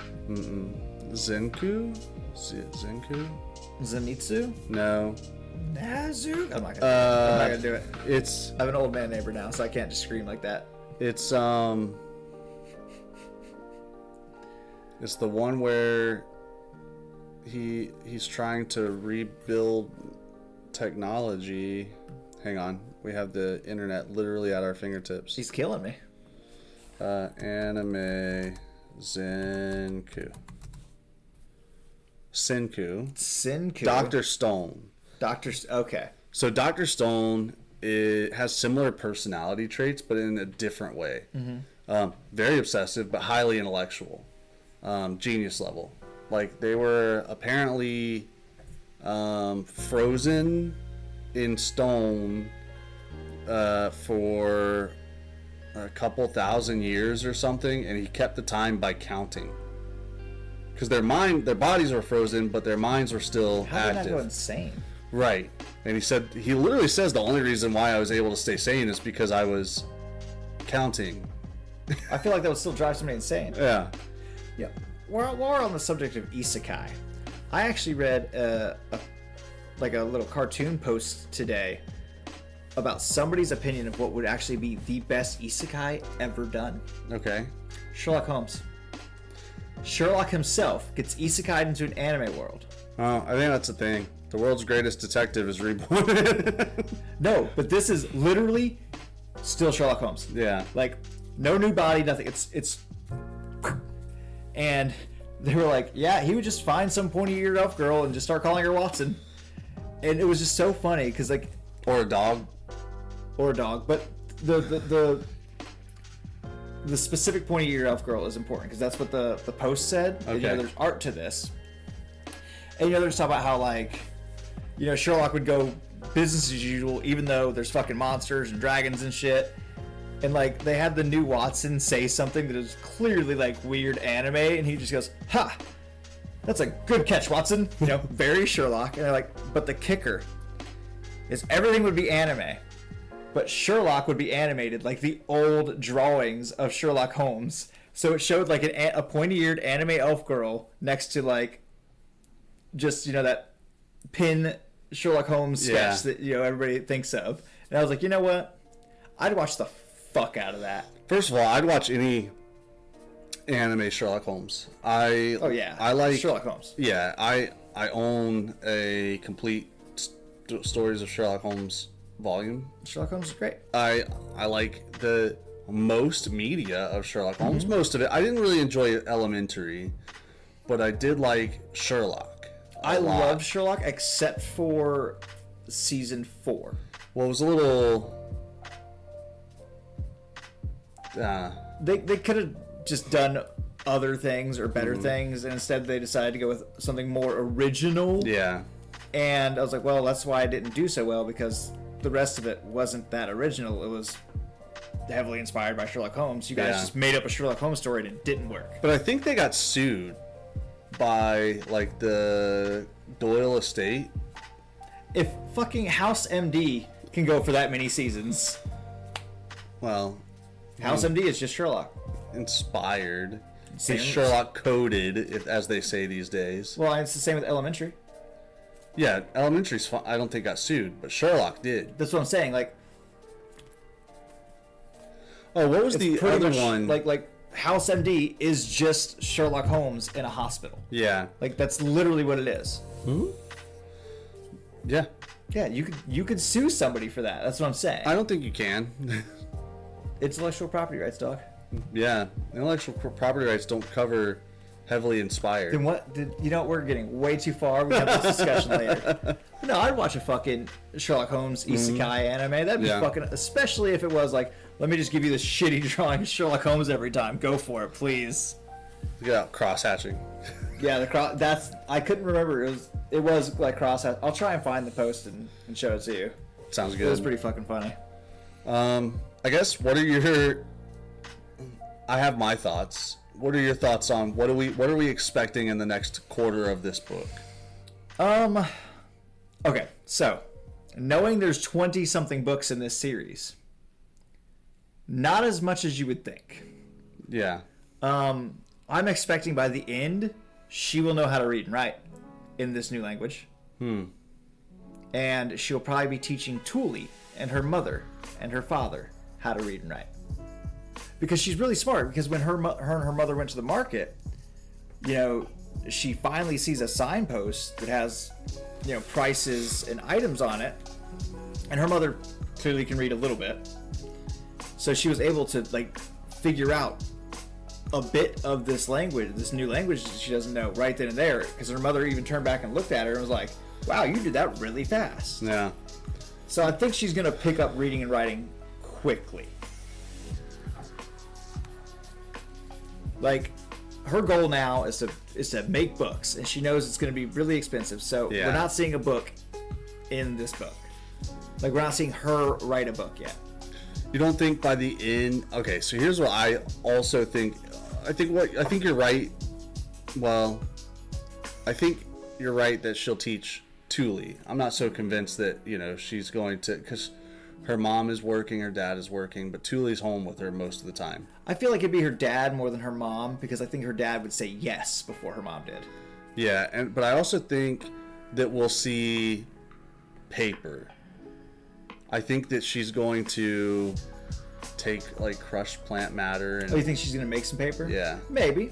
Zenku? Zenku? Zenitsu? No. Nazu? I'm not gonna do it. It's I have an old man neighbor now, so I can't just scream like that. It's it's the one where he's trying to rebuild technology. Hang on, we have the internet literally at our fingertips. He's killing me. Anime Senku. Senku. Dr. Stone. Okay. So Dr. Stone has similar personality traits, but in a different way. Very obsessive, but highly intellectual. Genius level. Like, they were apparently frozen in stone for a couple thousand years or something, and he kept the time by counting. Because their bodies were frozen, but their minds were still How did I active. go insane? Right. And he literally says the only reason why I was able to stay sane is because I was counting. I feel like that would still drive somebody insane. Yeah. Yep. while we're on the subject of isekai, I actually read a little cartoon post today about somebody's opinion of what would actually be the best isekai ever done. Okay. Sherlock Holmes. Sherlock himself gets isekai'd into an anime world. Oh, I think that's the thing. The world's greatest detective is reborn. No, but this is literally still Sherlock Holmes. Yeah. Like, no new body, nothing. It's and they were like, yeah, he would just find some pointy-eared elf girl and just start calling her Watson. And it was just so funny because, like, Or a dog. or a dog, but the specific pointy-eared elf girl is important because that's what the post said. And, Okay. there's art to this, and they're just talking about how, like, Sherlock would go business as usual even though there's fucking monsters and dragons and shit. And, like, they had the new Watson say something that is clearly, like, weird anime, and he just goes, ha! That's a good catch, Watson. Very Sherlock. And they're like, but the kicker is everything would be anime, but Sherlock would be animated like the old drawings of Sherlock Holmes. So it showed, like, a pointy-eared anime elf girl next to, like, just, that pin Sherlock Holmes sketch that, everybody thinks of. And I was like, you know what? I'd watch the fuck out of that. First of all, I'd watch any anime Sherlock Holmes. I like Sherlock Holmes. Yeah, I own a complete stories of Sherlock Holmes volume. Sherlock Holmes is great. I like the most media of Sherlock Holmes. Most of it. I didn't really enjoy Elementary, but I did like Sherlock. I love Sherlock except for season 4. Well, it was a little. They could have just done other things or better things, and instead they decided to go with something more original. Yeah. And I was like, well, that's why I didn't do so well, because the rest of it wasn't that original. It was heavily inspired by Sherlock Holmes. You guys just made up a Sherlock Holmes story and it didn't work. But I think they got sued by, like, the Doyle estate. If fucking House MD can go for that many seasons, Well, House MD is just Sherlock. inspired. Same- It's Sherlock coded, as they say these days. Well, it's the same with Elementary. Yeah, Elementary's fun. I don't think got sued, but Sherlock did. That's what I'm saying. Like, Oh, what was it's the pretty other much one? Like House MD is just Sherlock Holmes in a hospital. Yeah. Like, that's literally what it is. Yeah. Yeah, you could sue somebody for that. That's what I'm saying. I don't think you can. Intellectual property rights, dog. Yeah. Intellectual property rights don't cover heavily inspired. Then what? We're getting way too far. We have this discussion later. No, I'd watch a fucking Sherlock Holmes isekai anime. That'd be fucking, especially if it was like, let me just give you this shitty drawing of Sherlock Holmes every time. Go for it, please. Yeah, cross-hatching. Yeah, I couldn't remember. It was like cross. I'll try and find the post and show it to you. Sounds It good. was pretty fucking funny. I guess, I have my thoughts. What are your thoughts on what are we expecting in the next quarter of this book? Okay, so knowing there's 20 something books in this series, not as much as you would think. Yeah. I'm expecting by the end she will know how to read and write in this new language. And she'll probably be teaching Thule and her mother and her father how to read and write. Because she's really smart, because when her and her mother went to the market, she finally sees a signpost that has, prices and items on it. And her mother clearly can read a little bit. So she was able to, like, figure out a bit of this language, this new language that she doesn't know right then and there. Because her mother even turned back and looked at her and was like, wow, you did that really fast. Yeah. So I think she's going to pick up reading and writing quickly. Like, her goal now is to make books, and she knows it's going to be really expensive. So we're not seeing a book in this book. Like, we're not seeing her write a book yet. You don't think by the end? Okay, so here's what I also think. I think you're right. Well, I think you're right that she'll teach Thule. I'm not so convinced that she's going to, because her mom is working, her dad is working, but Thule's home with her most of the time. I feel like it'd be her dad more than her mom, because I think her dad would say yes before her mom did. Yeah, but I also think that we'll see paper. I think that she's going to take like crushed plant matter and Oh, you think she's gonna make some paper? Yeah. Maybe,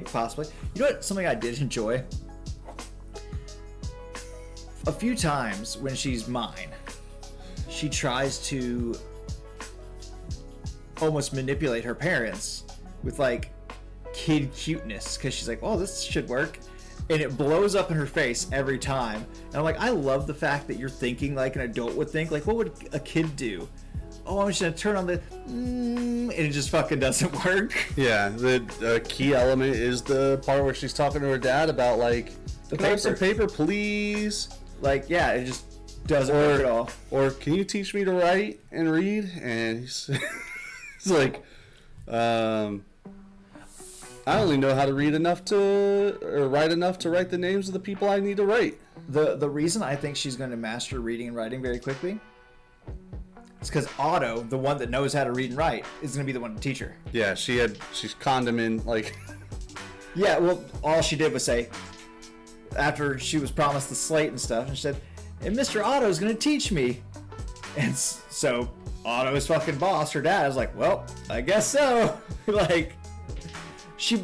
possibly. You know what? Something I did enjoy. A few times when she's mine, she tries to almost manipulate her parents with like kid cuteness, because she's like, "Oh, this should work," and it blows up in her face every time. And I'm like, I love the fact that you're thinking like an adult would think. Like, what would a kid do? Oh, I'm just gonna turn on the and it just fucking doesn't work. Yeah, the key element is the part where she's talking to her dad about like, The "Can I have some paper." paper, please?" Like, yeah, it just doesn't work at all. Or can you teach me to write and read? And he's, he's like, I only know how to read enough to, or write enough to write the names of the people I need to write. The reason I think she's going to master reading and writing very quickly is because Otto, the one that knows how to read and write, is going to be the one to teach her. Yeah, she's conned him in, like... Yeah, well, all she did was say, after she was promised the slate and stuff, and she said, "And Mr. Otto's going to teach me." And so Otto's fucking boss, her dad, was like, "Well, I guess so." Like, she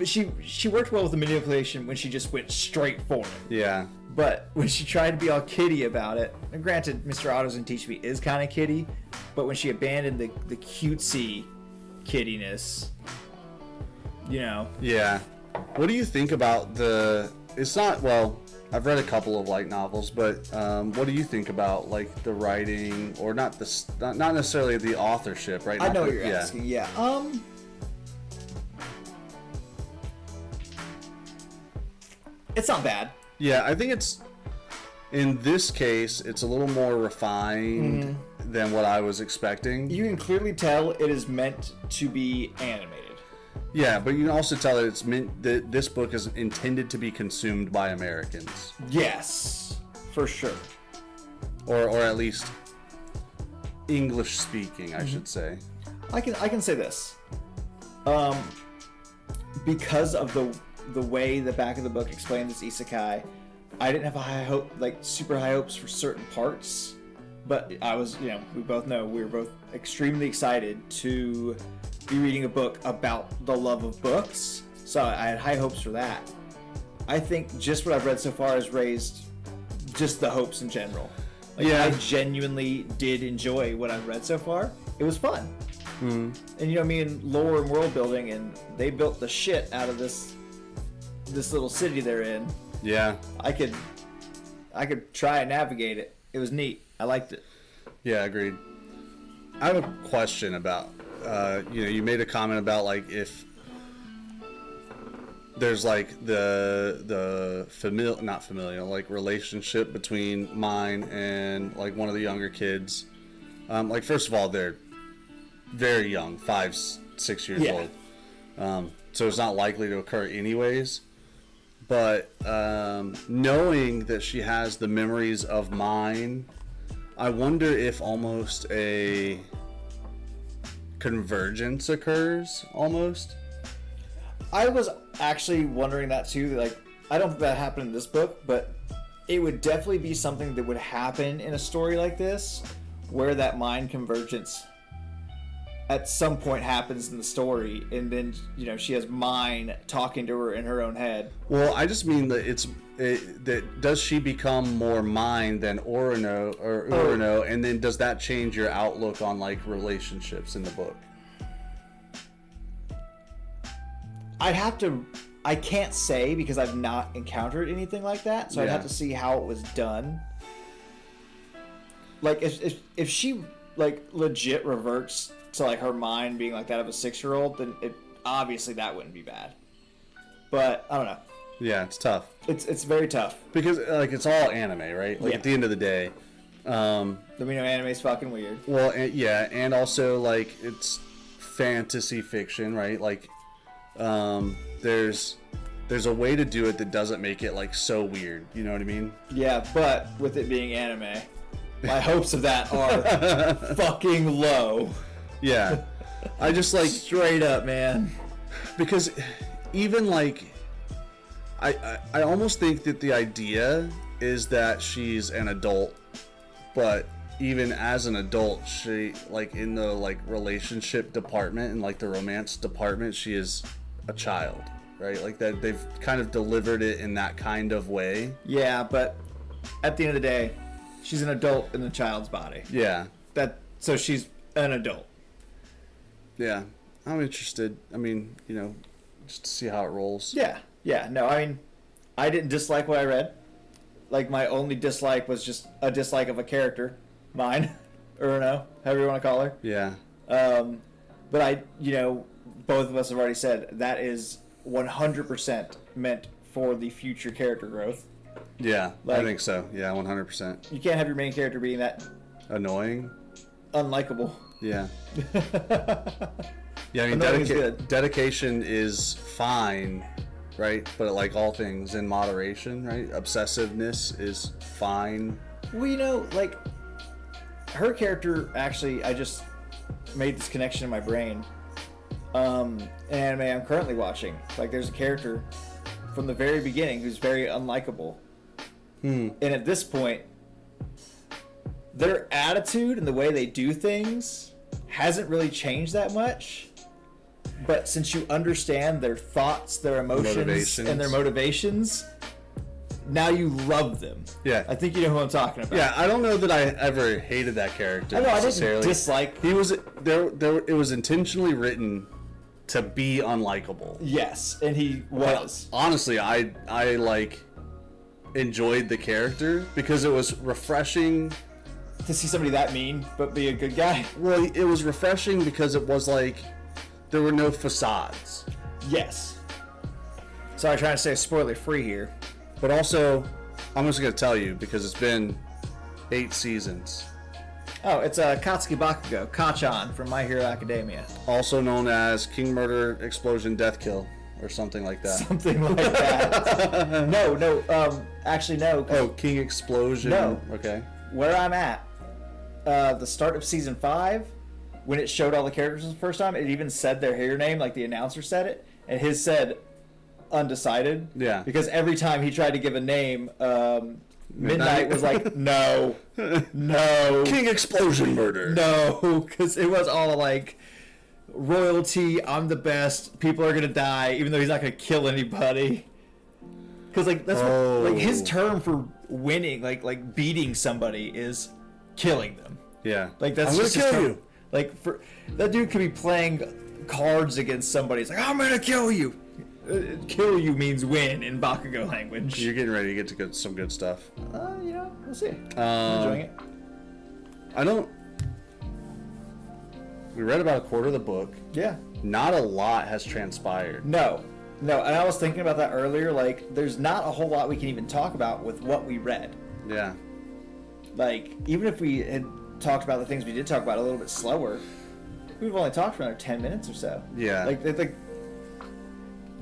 worked well with the manipulation when she just went straight for it. Yeah. But when she tried to be all kiddie about it, and granted, Mr. Otto's and Teach Me is kind of kiddie, but when she abandoned the cutesy kiddiness, you know. Yeah. What do you think about it's not, well, I've read a couple of light novels, but what do you think about like the writing, or not necessarily the authorship, right? I know Not what you're asking, yeah. It's not bad. Yeah, I think in this case, it's a little more refined than what I was expecting. You can clearly tell it is meant to be animated. Yeah, but you can also tell that it's meant that this book is intended to be consumed by Americans, Yes, for sure. or at least English speaking, I should say. I can say this. Because of the way the back of the book explained this isekai, I didn't have super high hopes for certain parts, but I was, we both know we were both extremely excited to be reading a book about the love of books, so I had high hopes for that. I think just what I've read so far has raised just the hopes in general. Like, Yeah. I genuinely did enjoy what I've read so far. It was fun. And me and lore and world building, and they built the shit out of this little city they're in. Yeah. I could try and navigate it. It was neat. I liked it. Yeah, agreed. I have a question about, you made a comment about like if there's like the not familial, like relationship between mine and like one of the younger kids. Like first of all, they're very young, 5, 6 years Yeah. old. So it's not likely to occur anyways. But knowing that she has the memories of mine, I wonder if almost a convergence occurs almost. I was actually wondering that too. Like, I don't think that happened in this book, but it would definitely be something that would happen in a story like this, where that mind convergence at some point happens in the story, and then she has mine talking to her in her own head. Well, I just mean that that does she become more mine than Urano, and then does that change your outlook on like relationships in the book? I can't say because I've not encountered anything like that, so I'd Yeah. have to see how it was done. Like if she like legit reverts to like her mind being like that of a 6-year-old, then obviously that wouldn't be bad. But I don't know. Yeah, it's tough It's very tough. because like it's all anime, right? Like Yeah. at the end of the day. Then we know anime's fucking weird. Well, and also like it's fantasy fiction, right? Like, there's a way to do it that doesn't make it like so weird. You know what I mean? Yeah, but with it being anime, my hopes of that are fucking low. Yeah. I just like Straight up, man. because even like I almost think that the idea is that she's an adult, but even as an adult, she like in the like relationship department and like the romance department, she is a child, right? Like that they've kind of delivered it in that kind of way. Yeah, but at the end of the day, she's an adult in a child's body. Yeah. So she's an adult. Yeah. I'm interested. I mean, you know, just to see how it rolls. Yeah. Yeah. No, I mean, I didn't dislike what I read. Like, my only dislike was just a dislike of a character. Mine. Or no, however you want to call her. Yeah. But I, you know, both of us have already said that is 100% meant for the future character growth. Yeah, Like- I think so. Yeah, 100%. You can't have your main character being that Annoying. unlikable. Yeah. Yeah, I mean, Annoying is good. dedication is fine, right? But like all things in moderation, right? Obsessiveness is fine. Well, you know, like, her character, actually, I just made this connection in my brain. An anime I'm currently watching. Like, there's a character from the very beginning who's very unlikable. And at this point, their attitude and the way they do things hasn't really changed that much. But since you understand their thoughts, their emotions, Motivations. and their motivations, now you love them. Yeah. I think you know who I'm talking about. Yeah, I don't know that I ever hated that character. I know, I didn't necessarily. dislike. He was there. It was intentionally written to be unlikable. Yes, and he was. Honestly, I like enjoyed the character because it was refreshing. To see somebody that mean, but be a good guy. Well, it was refreshing because it was like there were no facades. Yes. Sorry, trying to stay spoiler free here. But also, I'm just gonna tell you because it's been 8 seasons. Oh, it's Katsuki Bakugo, Kachan from My Hero Academia. Also known as King Murder Explosion Death Kill or something like that. Something like that. No, actually no. 'Cause Oh, King Explosion. No. Okay. where I'm at, the start of season 5, when it showed all the characters the first time, it even said their hair name, like the announcer said it, and his said undecided. Yeah. Because every time he tried to give a name, Midnight was like, no, no, King Explosion Murder. no, because it was all like royalty. I'm the best. People are gonna die, even though he's not gonna kill anybody. Because like that's what, like his term for winning, like beating somebody is killing them. Yeah. Like that's I'm gonna just his kill term. you. Like for that dude could be playing cards against somebody. It's like I'm gonna kill you. Kill you means win in Bakugo language. You're getting ready to get to some good stuff. You know, we'll see. I'm enjoying it. I don't. We read about a quarter of the book. Yeah. Not a lot has transpired. No, and I was thinking about that earlier. Like, there's not a whole lot we can even talk about with what we read. Yeah. Like, even if we had talked about the things we did talk about a little bit slower, we've only talked for another 10 minutes or so. Yeah. Like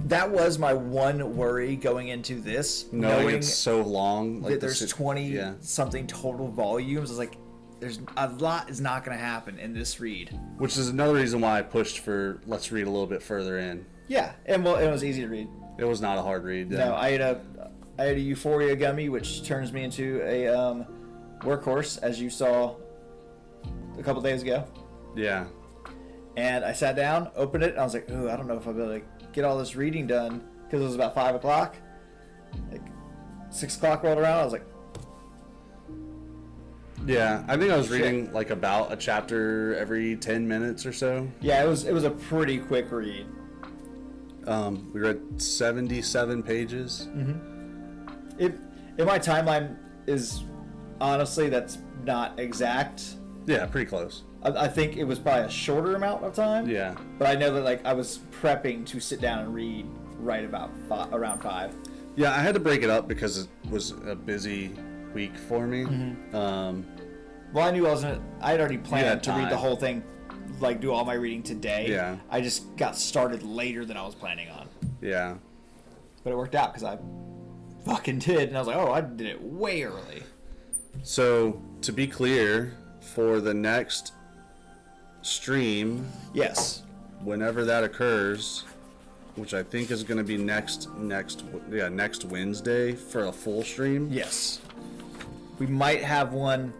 that was my one worry going into this, Knowing it's so long. Like that there's 20 Yeah. something total volumes. I was like, there's a lot is not going to happen in this read. Which is another reason why I pushed for let's read a little bit further in. Yeah, and well, it was easy to read. It was not a hard read. No, I had a Euphoria gummy, which turns me into a workhorse, as you saw a couple days ago. Yeah. And I sat down, opened it, and I was like, ooh, I don't know if I'll be able to get all this reading done, because it was about 5 o'clock. Like, 6 o'clock rolled around, I was like, Yeah. I think I was Shit. reading like about a chapter every 10 minutes or so. yeah, it was a pretty quick read. We read 77 pages. It in my timeline is honestly that's not exact. Yeah, pretty close. I think it was probably a shorter amount of time. Yeah. But I know that like I was prepping to sit down and read right about around 5. Yeah, I had to break it up because it was a busy week for me. Well, I knew I had already planned had to read the time. whole thing, like do all my reading today. Yeah. I just got started later than I was planning on. Yeah. But it worked out because I fucking did, and I was like, oh, I did it way early. So to be clear, for the next stream, Yes. whenever that occurs, which I think is going to be next Wednesday for a full stream. Yes. We might have one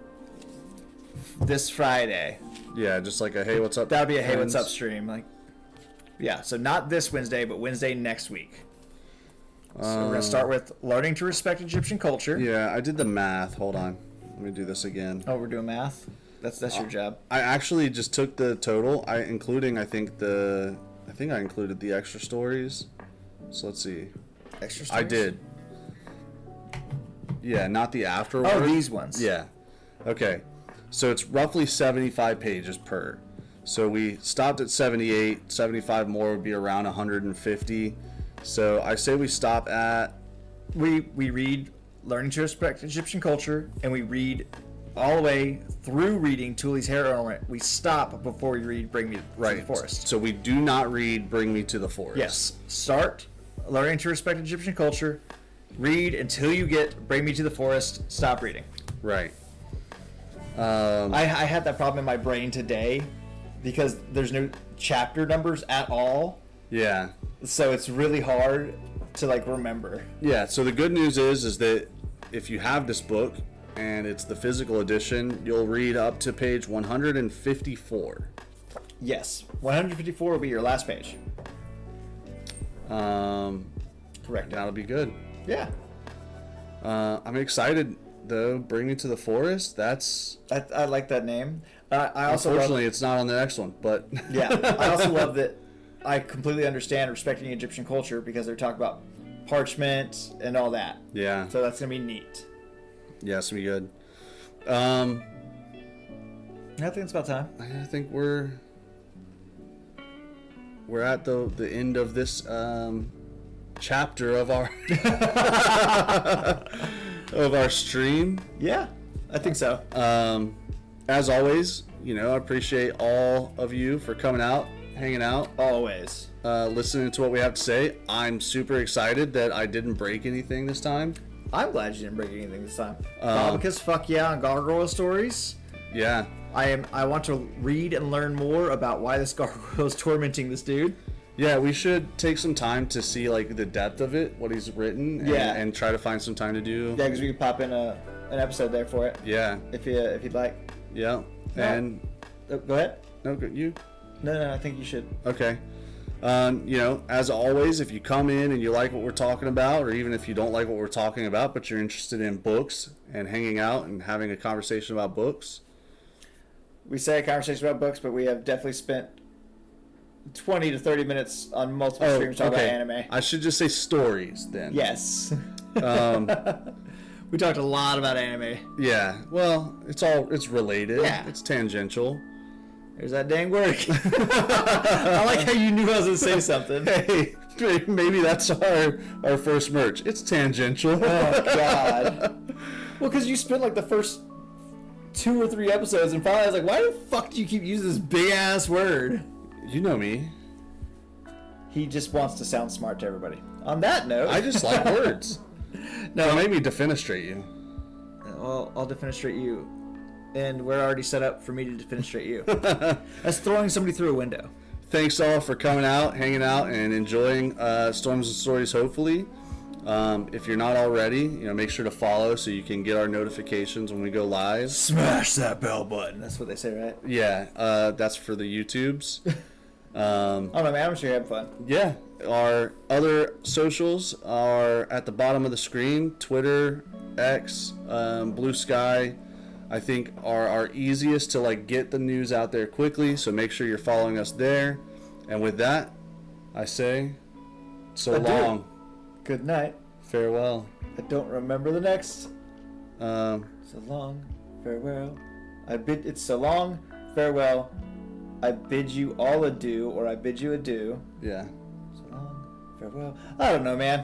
this Friday. Yeah, just like a hey, what's up? That would be a hey, friends? what's up stream. Like, yeah. So not this Wednesday, but Wednesday next week. So we're gonna start with learning to respect Egyptian culture. Yeah, I did the math. Hold on, let me do this again. Oh, we're doing math. That's your job. I actually just took the total. I think I included the extra stories. So let's see. Extra I stories? did. Yeah, not the afterward. Oh, these ones. Yeah. Okay. So it's roughly 75 pages per. So we stopped at 78. 75 more would be around 150. So I say we stop at. We read learning to respect Egyptian culture, and we read all the way through reading Thule's hair ornament. We stop before we read Bring Me to the Forest. So we do not read Bring Me to the Forest. Yes. Start learning to respect Egyptian culture. Read until you get Bring Me to the Forest. Stop reading. Right. I had that problem in my brain today because there's no chapter numbers at all. Yeah. So it's really hard to like remember. Yeah. So the good news is that if you have this book and it's the physical edition, you'll read up to page 154. Yes. 154 will be your last page. Correct. That'll be good. Yeah. I'm excited though. Bring Me to the Forest. That's I like that name. I also unfortunately love, it's not on the next one, but yeah. I also love that. I completely understand respecting Egyptian culture because they're talking about parchment and all that. yeah, So that's gonna be neat. yeah, it's gonna be good. I think it's about time. I think we're at the end of this chapter of our of our stream. Yeah, I think so. As always, I appreciate all of you for coming out, hanging out, Always. listening to what we have to say. I'm super excited that I didn't break anything this time. I'm glad you didn't break anything this time. Babacus, fuck yeah, on gargoyle stories. Yeah. I want to read and learn more about why this gargoyle is tormenting this dude. Yeah, we should take some time to see like the depth of it, what he's written, and try to find some time to do. Yeah, because we could pop in an episode there for it. Yeah. If you'd like. Yeah. And Go ahead. no, good. You. No, I think you should. Okay. As always, if you come in and you like what we're talking about, or even if you don't like what we're talking about, but you're interested in books and hanging out and having a conversation about books. We say a conversation about books, but we have definitely spent 20 to 30 minutes on multiple streams talking about anime. I should just say stories then. Yes. We talked a lot about anime. Yeah. Well, it's related. Yeah. It's tangential. There's that dang word. I like how you knew I was going to say something. Hey, maybe that's our first merch. It's tangential. Oh, God. Well, because you spent like the first 2 or 3 episodes, and finally I was like, why the fuck do you keep using this big-ass word? You know me. He just wants to sound smart to everybody. On that note... I just like words. No, Don't make me defenestrate you. Well, I'll defenestrate you. And we're already set up for me to defenestrate you. That's throwing somebody through a window. Thanks all for coming out, hanging out, and enjoying Storms and Stories, hopefully. If you're not already, make sure to follow so you can get our notifications when we go live. Smash that bell button. That's what they say, right? Yeah, that's for the YouTubes. Oh no, man, I'm sure you're having fun. Yeah, our other socials are at the bottom of the screen. Twitter, X, Blue Sky, I think are our easiest to get the news out there quickly. So make sure you're following us there. And with that, I say, so Adieu. long. Good night. Farewell. I don't remember the next. Um, So long, farewell. It's so long, farewell. I bid you all adieu, or I bid you adieu. yeah. So long, farewell. I don't know, man.